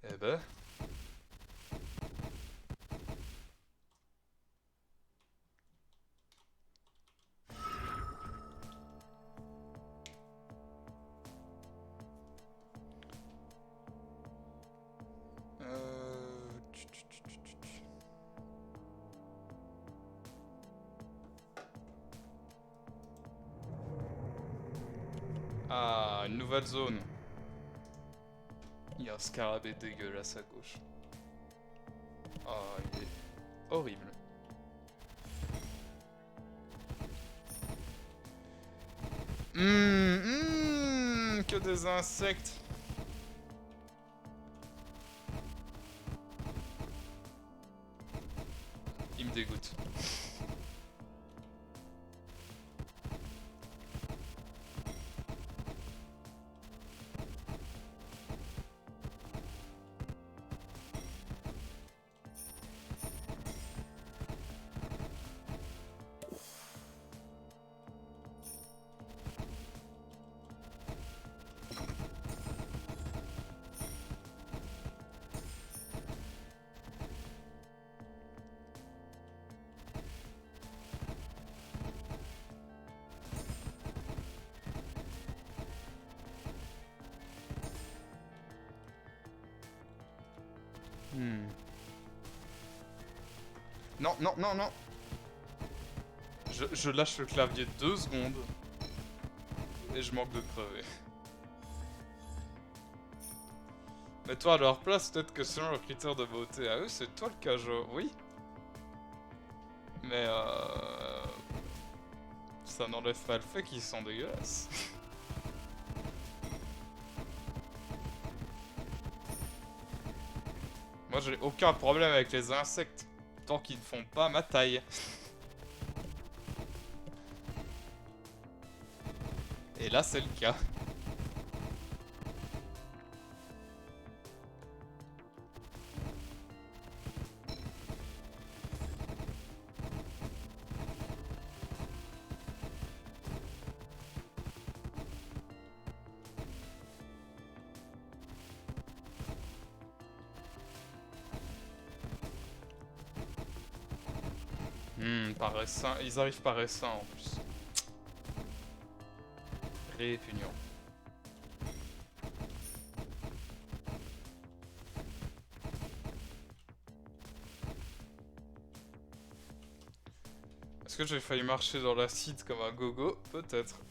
Eh ben... Ah, une nouvelle zone. Il y a un scarabée dégueulasse à gauche. Ah, il est horrible. Que des insectes. Il me dégoûte. Non, non, non, non. Je lâche le clavier 2 secondes. Et je manque de crever. Mais toi, à leur place, peut-être que selon leurs critères de beauté à eux, c'est toi le cajo. Oui. Mais ça n'enlève pas le fait qu'ils sont dégueulasses. Moi j'ai aucun problème avec les insectes, tant qu'ils ne font pas ma taille. Et là c'est le cas. Par essaim. Ils arrivent par essaim en plus. Répugnant. Est-ce que j'ai failli marcher dans l'acide comme un gogo? Peut-être.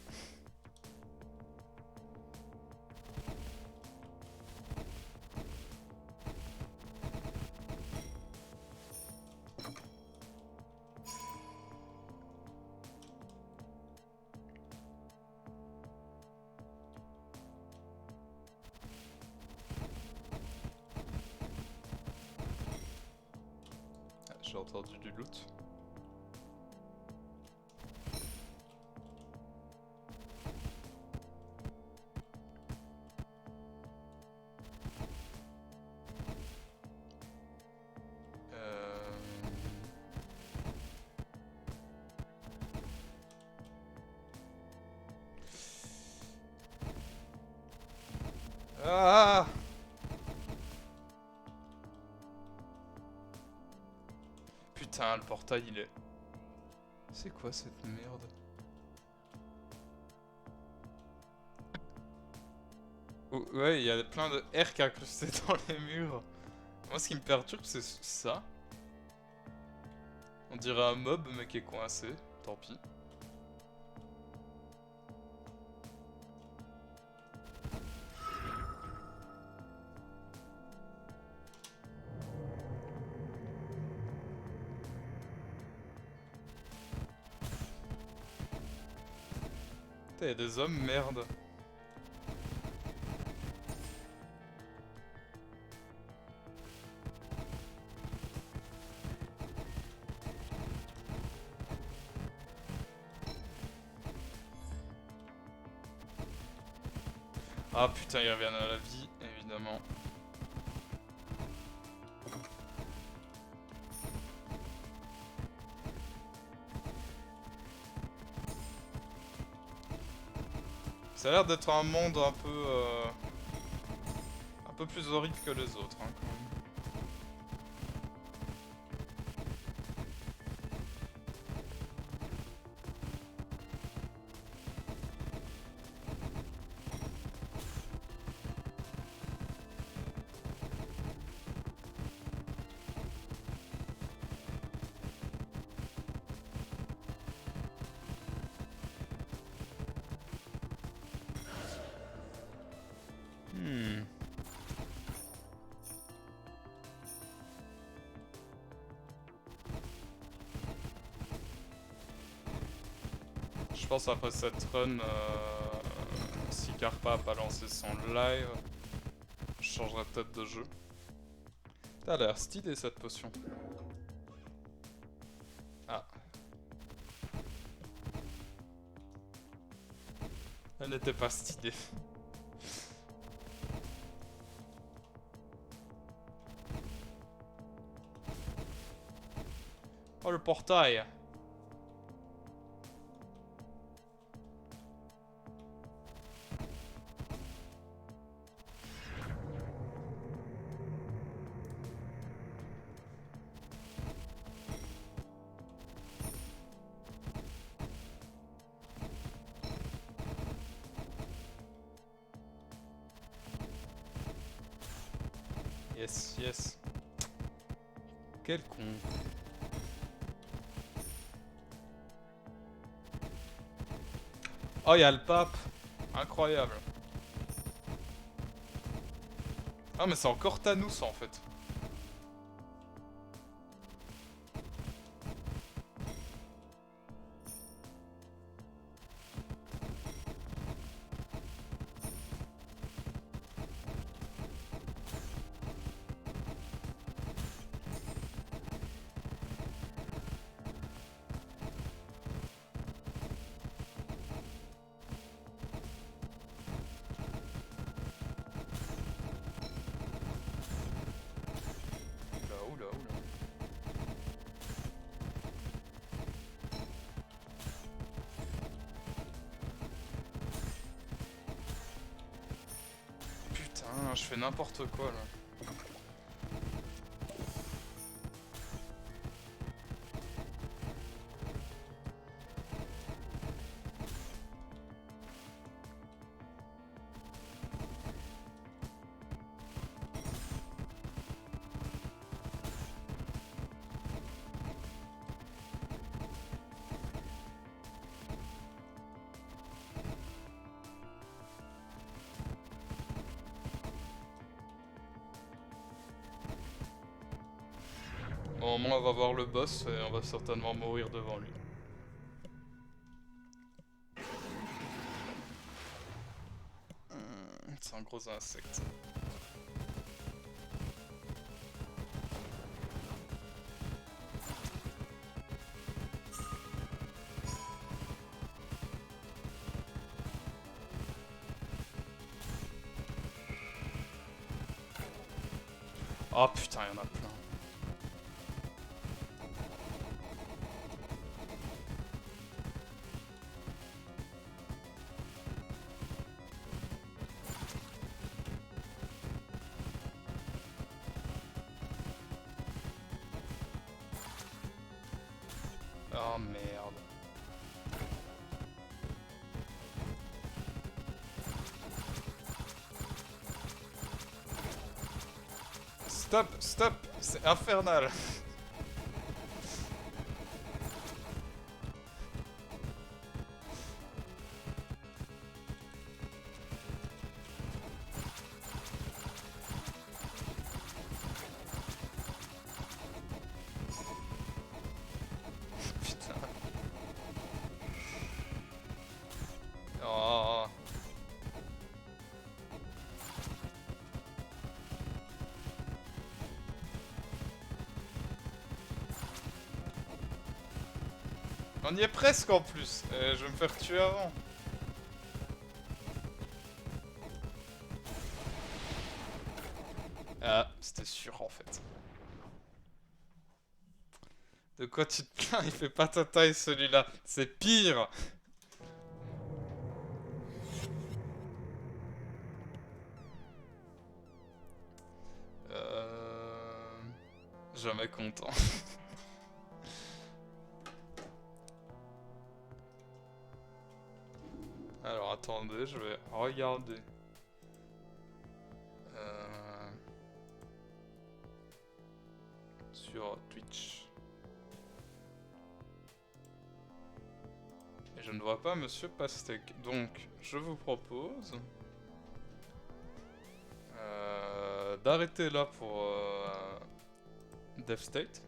J'ai entendu du loot. Ah! Putain, le portail il est... C'est quoi cette merde? Oh, ouais, il y a plein de R qui incrustés dans les murs. Moi ce qui me perturbe c'est ça. On dirait un mob mais qui est coincé, tant pis. Putain, y'a des hommes, merde. Ah putain, ils reviennent à la vie, évidemment. Ça a l'air d'être un monde un peu plus horrible que les autres, hein, quand même. Je pense après cette run, si Carpa a pas lancé son live, je changerai peut-être de jeu. T'as l'air stylé cette potion. Ah. Elle n'était pas stylée. Oh le portail! Yes, yes. Quel con. Oh, y'a le pape. Incroyable. Ah, mais c'est encore Thanos en fait. Ah, je fais n'importe quoi là. Bon, au moins on va voir le boss et on va certainement mourir devant lui. C'est un gros insecte. Oh putain, il y en a plein. Oh merde. Stop, stop, c'est infernal. Putain. Oh. On y est presque en plus. Je vais me faire tuer avant. Ah, c'était sûr en fait. De quoi tu te plains? Il fait pas ta taille celui-là. C'est pire. Jamais content. Alors attendez, je vais regarder. Sur Twitch. Et je ne vois pas Monsieur Pastèque. Donc, je vous propose d'arrêter là pour Death State.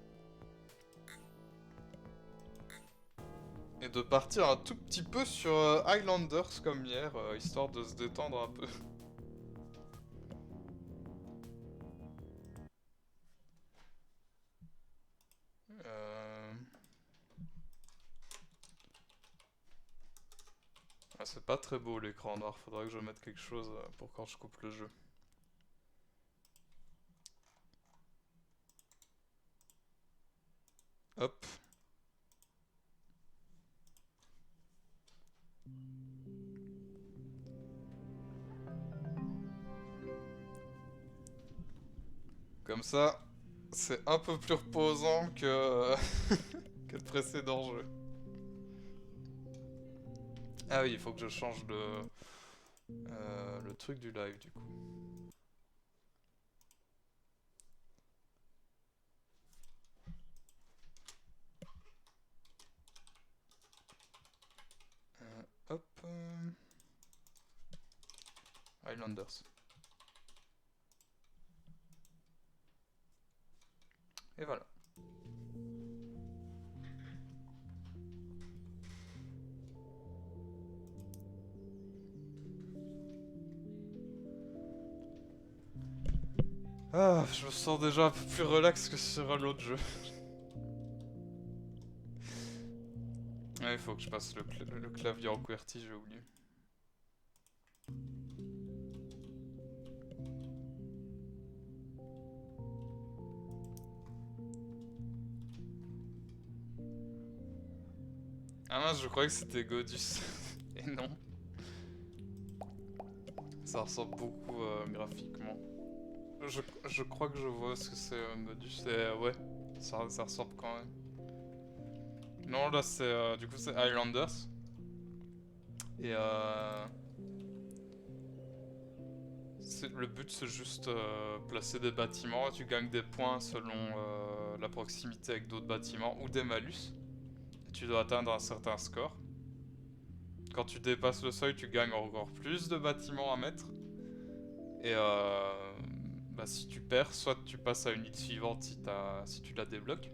Et de partir un tout petit peu sur Highlanders comme hier, histoire de se détendre un peu. Ah, c'est pas très beau l'écran noir, faudrait que je mette quelque chose pour quand je coupe le jeu. Hop. Comme ça, c'est un peu plus reposant que, que le précédent jeu. Ah oui, il faut que je change le truc du live du coup. Hop. Highlanders. Et voilà. Ah, je me sens déjà un peu plus relax que sur l'autre jeu. Ouais, il faut que je passe le clavier en QWERTY, j'ai oublié. Ah mince, je croyais que c'était Godus. Et non. Ça ressemble beaucoup graphiquement. Je crois que je vois ce que c'est Modus. Ouais, ça ressemble quand même. Non, là c'est du coup c'est Highlanders. Et le but c'est juste placer des bâtiments et tu gagnes des points selon la proximité avec d'autres bâtiments ou des malus. Et tu dois atteindre un certain score. Quand tu dépasses le seuil, tu gagnes encore plus de bâtiments à mettre. Et bah, si tu perds, soit tu passes à une île suivante si tu la débloques,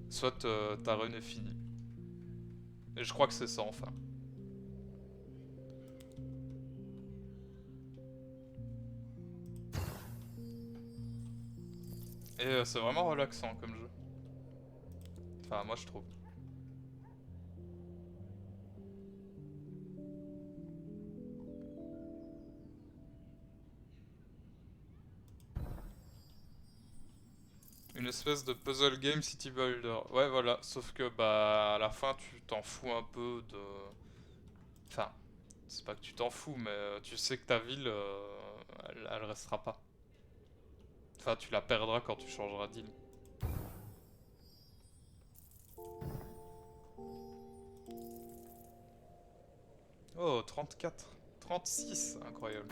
soit ta run est finie. Et je crois que c'est ça enfin. Et c'est vraiment relaxant comme jeu. Enfin, moi je trouve. Une espèce de puzzle game city builder. Ouais, voilà. Sauf que bah à la fin tu t'en fous un peu de. Enfin, c'est pas que tu t'en fous, mais tu sais que ta ville, elle restera pas. Enfin, tu la perdras quand tu changeras d'île. Oh, 34. 36, incroyable.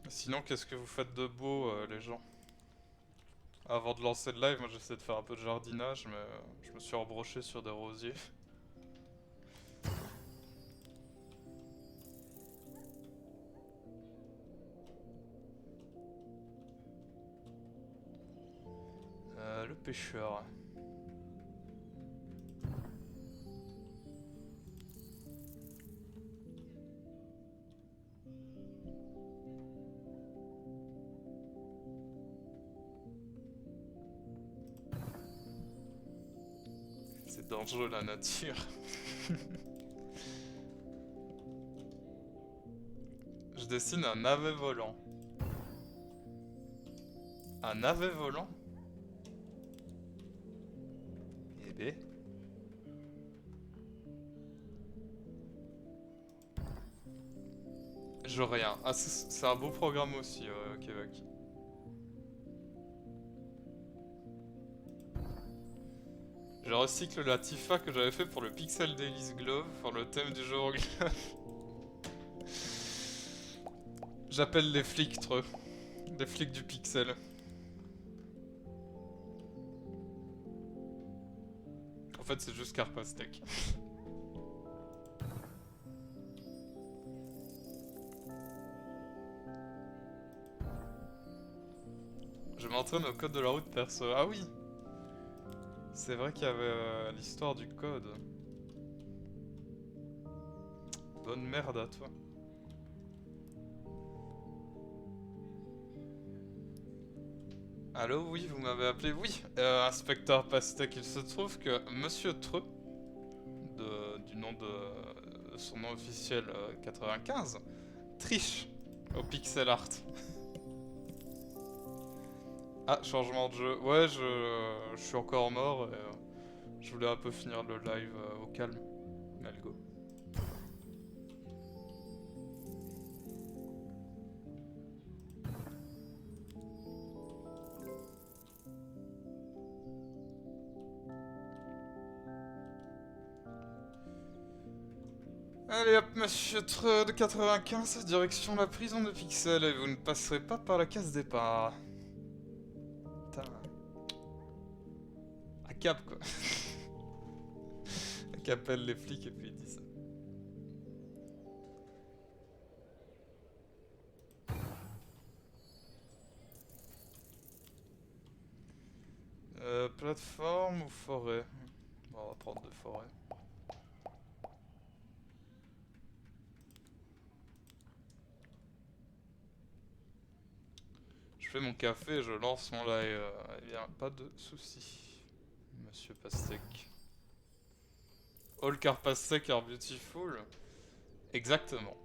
Sinon, qu'est-ce que vous faites de beau, les gens? Avant de lancer le live, moi j'essaie de faire un peu de jardinage, mais je me suis rebroché sur des rosiers. Le pêcheur. C'est dangereux la nature. Je dessine un navet volant. Un navet volant? Eh ben. Je rien. Ah, c'est un beau programme aussi, Québec. Je recycle la Tifa que j'avais fait pour le Pixel Daily's Glove, pour le thème du jeu au glove. J'appelle les flics, treux. Les flics du Pixel. En fait, c'est juste Carpastec. Je m'entraîne au code de la route perso. Ah oui! C'est vrai qu'il y avait l'histoire du code. Bonne merde à toi. Allô, oui, vous m'avez appelé. Oui, inspecteur Pastèque, il se trouve que Monsieur Treux, du nom de son nom officiel 95, triche au pixel art. Ah, changement de jeu. Ouais, je suis encore mort et je voulais un peu finir le live au calme. Malgo. Allez hop, monsieur Treux de 95, direction la prison de Pixel et vous ne passerez pas par la case départ. Putain. À cap quoi. Qui appelle les flics et puis il dit ça. Plateforme ou forêt? Bon, on va prendre de forêt. Je fais mon café, je lance mon live. Eh bien, pas de soucis, monsieur Pastèque. All car pastèque are beautiful. Exactement.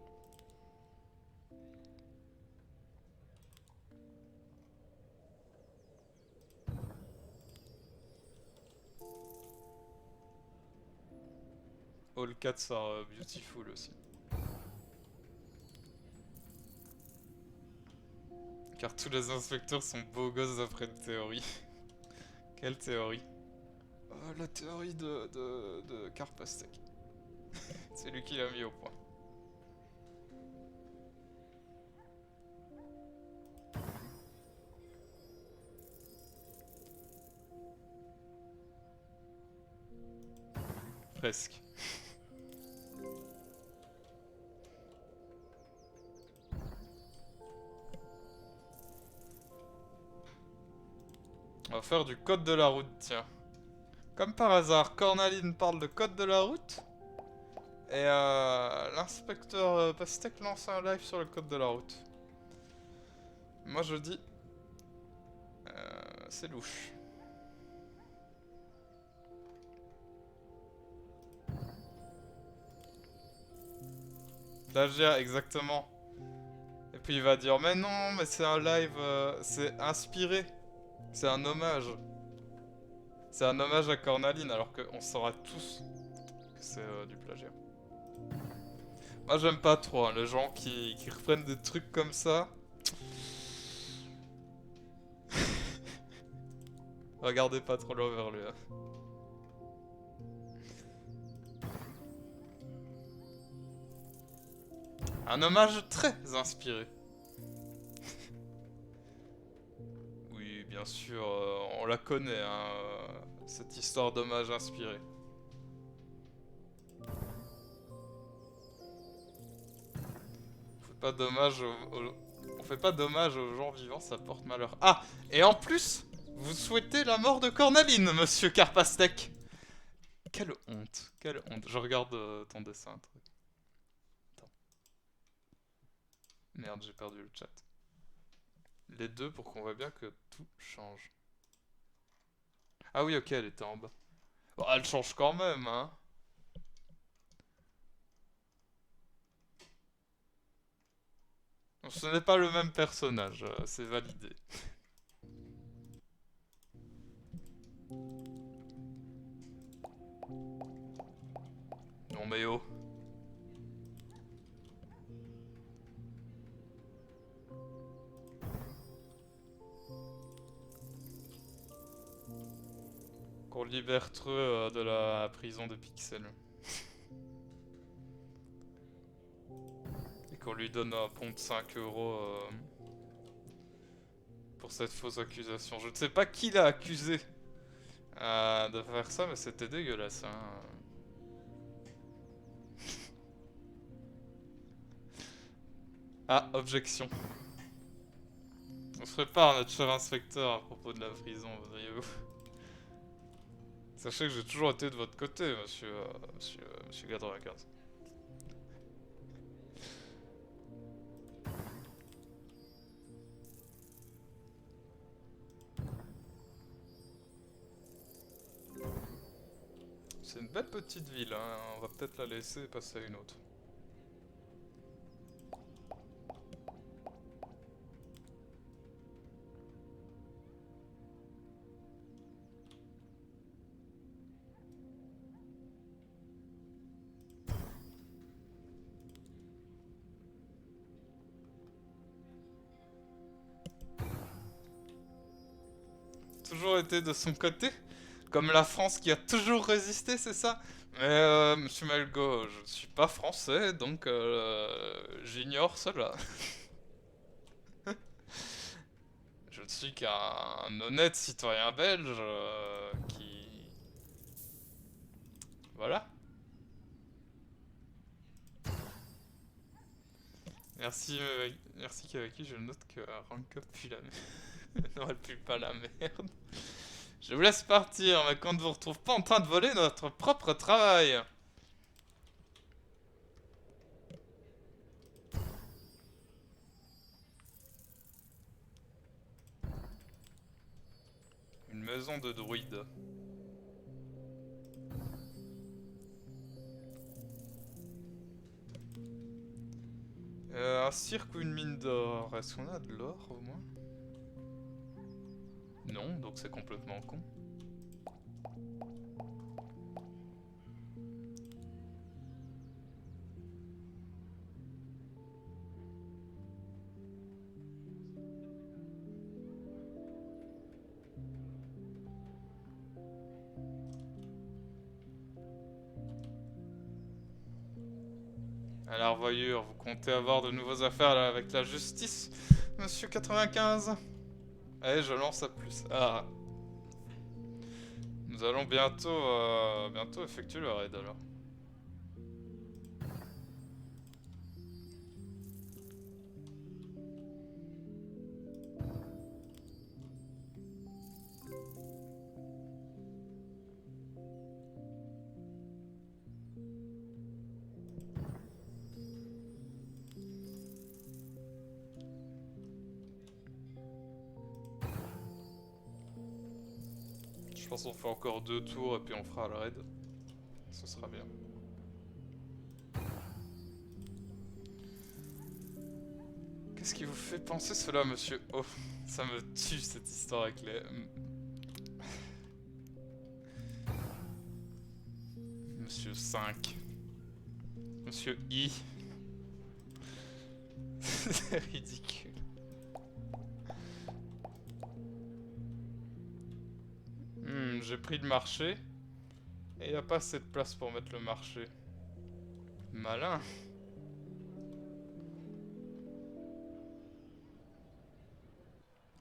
All cats are beautiful aussi. Car tous les inspecteurs sont beaux gosses d'après une théorie. Quelle théorie? La théorie de Karpastek. C'est lui qui l'a mis au point. Presque. On va faire du code de la route, tiens. Comme par hasard, Cornaline parle de code de la route. Et l'inspecteur Pastèque lance un live sur le code de la route. Moi je dis... c'est louche. Plagiat, exactement. Et puis il va dire, mais non, mais c'est un live, c'est inspiré. C'est un hommage. C'est un hommage à Cornaline, alors qu'on saura tous que c'est du plagiat. Moi j'aime pas trop, hein, les gens qui reprennent des trucs comme ça. Regardez pas trop l'overlay. Hein. Un hommage très inspiré. Oui, bien sûr, on la connaît, hein, cette histoire d'hommage inspiré. Pas d'hommage on fait pas d'hommage aux gens vivants, ça porte malheur. Ah, et en plus, vous souhaitez la mort de Cornaline, monsieur Karpastek. Quelle honte, quelle honte. Je regarde ton dessin. Attends. Merde, j'ai perdu le chat. Les deux pour qu'on voit bien que tout change. Ah oui, ok, elle était en bas. Bon, elle change quand même, hein. Ce n'est pas le même personnage, c'est validé. Non mais oh. Qu'on libère Treux de la prison de Pixel. Et qu'on lui donne un pont de 5 euros pour cette fausse accusation. Je ne sais pas qui l'a accusé de faire ça, mais c'était dégueulasse. Hein. Ah, objection. On se prépare, notre cher inspecteur, à propos de la prison, voudriez-vous? Sachez que j'ai toujours été de votre côté, monsieur 95. C'est une belle petite ville, hein. On va peut-être la laisser et passer à une autre. Toujours été de son côté, comme la France qui a toujours résisté, c'est ça? Mais monsieur Malgo, je ne suis pas français, donc j'ignore cela. Je ne suis qu'un honnête citoyen belge qui... Voilà. Merci, merci Kawaki, je note que Rank Up pue la merde. Non, elle pue pas la merde. Je vous laisse partir, mais qu'on ne vous retrouve pas en train de voler notre propre travail. Une maison de druides. un cirque ou une mine d'or? Est-ce qu'on a de l'or au moins? Non, donc c'est complètement con. Alors voyure, vous comptez avoir de nouvelles affaires là, avec la justice, monsieur 95? Allez, je lance à plus. Ah. Nous allons bientôt effectuer le raid alors. Je pense qu'on fait encore 2 tours et puis on fera le raid. Ce sera bien. Qu'est-ce qui vous fait penser cela, monsieur? Oh, ça me tue cette histoire avec les... Monsieur 5. Monsieur I. C'est ridicule. J'ai pris le marché. Et y a pas assez de place pour mettre le marché. Malin.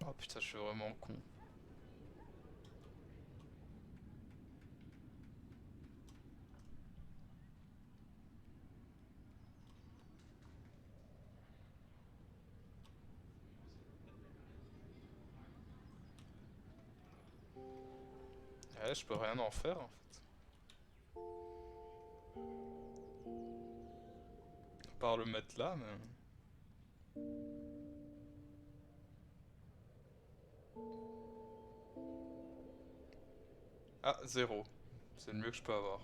Oh putain, je suis vraiment con. Ouais, je peux rien en faire en fait. À part le mettre là, mais... Ah, 0. C'est le mieux que je peux avoir.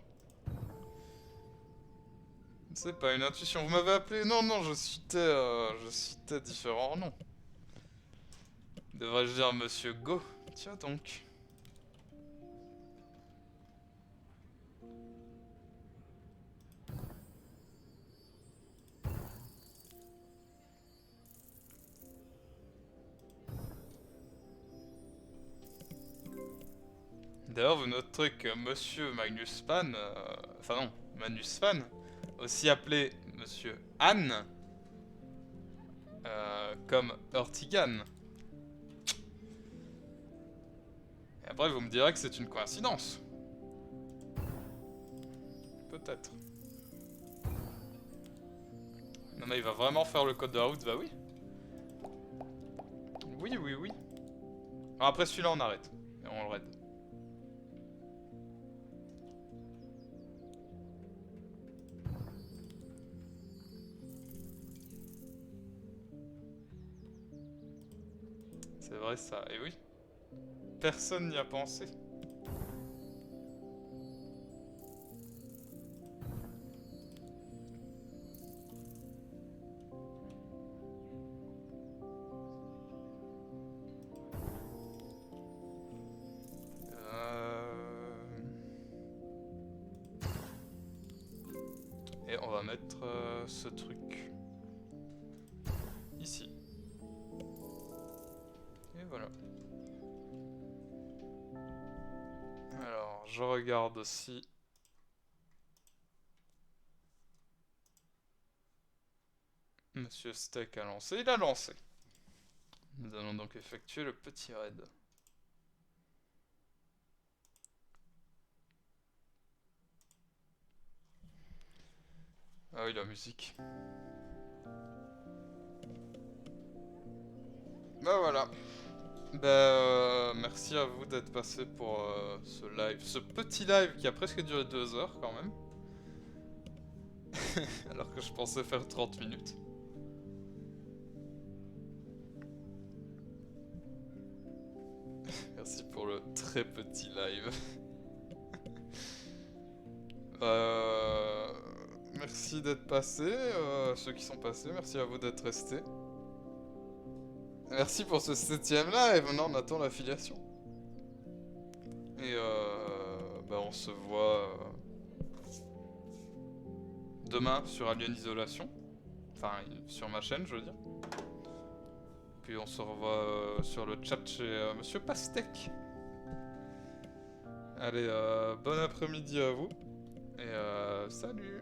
C'est pas une intuition, vous m'avez appelé? Non, non, je citais différents noms. Devrais-je dire Monsieur Go? Tiens donc. D'ailleurs, vous noterez que Monsieur Magnus Pan, enfin non, Magnus Pan, aussi appelé Monsieur Anne, comme Urtigan. Et après, vous me direz que c'est une coïncidence. Peut-être. Non mais il va vraiment faire le code de la route, bah oui. Oui, oui, oui. Alors après celui-là, on arrête. Et on le raid. C'est vrai ça, et oui. Personne n'y a pensé. Et on va mettre ce truc ici. Et voilà. Alors, je regarde si... Monsieur Steak a lancé. Il a lancé. Nous allons donc effectuer le petit raid. Ah oui, la musique. Bah voilà. Bah merci à vous d'être passé pour ce live. Ce petit live qui a presque duré 2 heures quand même. Alors que je pensais faire 30 minutes. Merci pour le très petit live. Merci merci d'être passés. Ceux qui sont passés, merci à vous d'être restés. Merci pour ce 7ème live. Maintenant, on attend l'affiliation. Et bah, on se voit demain sur Alien Isolation. Enfin, sur ma chaîne, je veux dire. Puis on se revoit sur le chat chez Monsieur Pastèque. Allez, bon après-midi à vous. Et salut!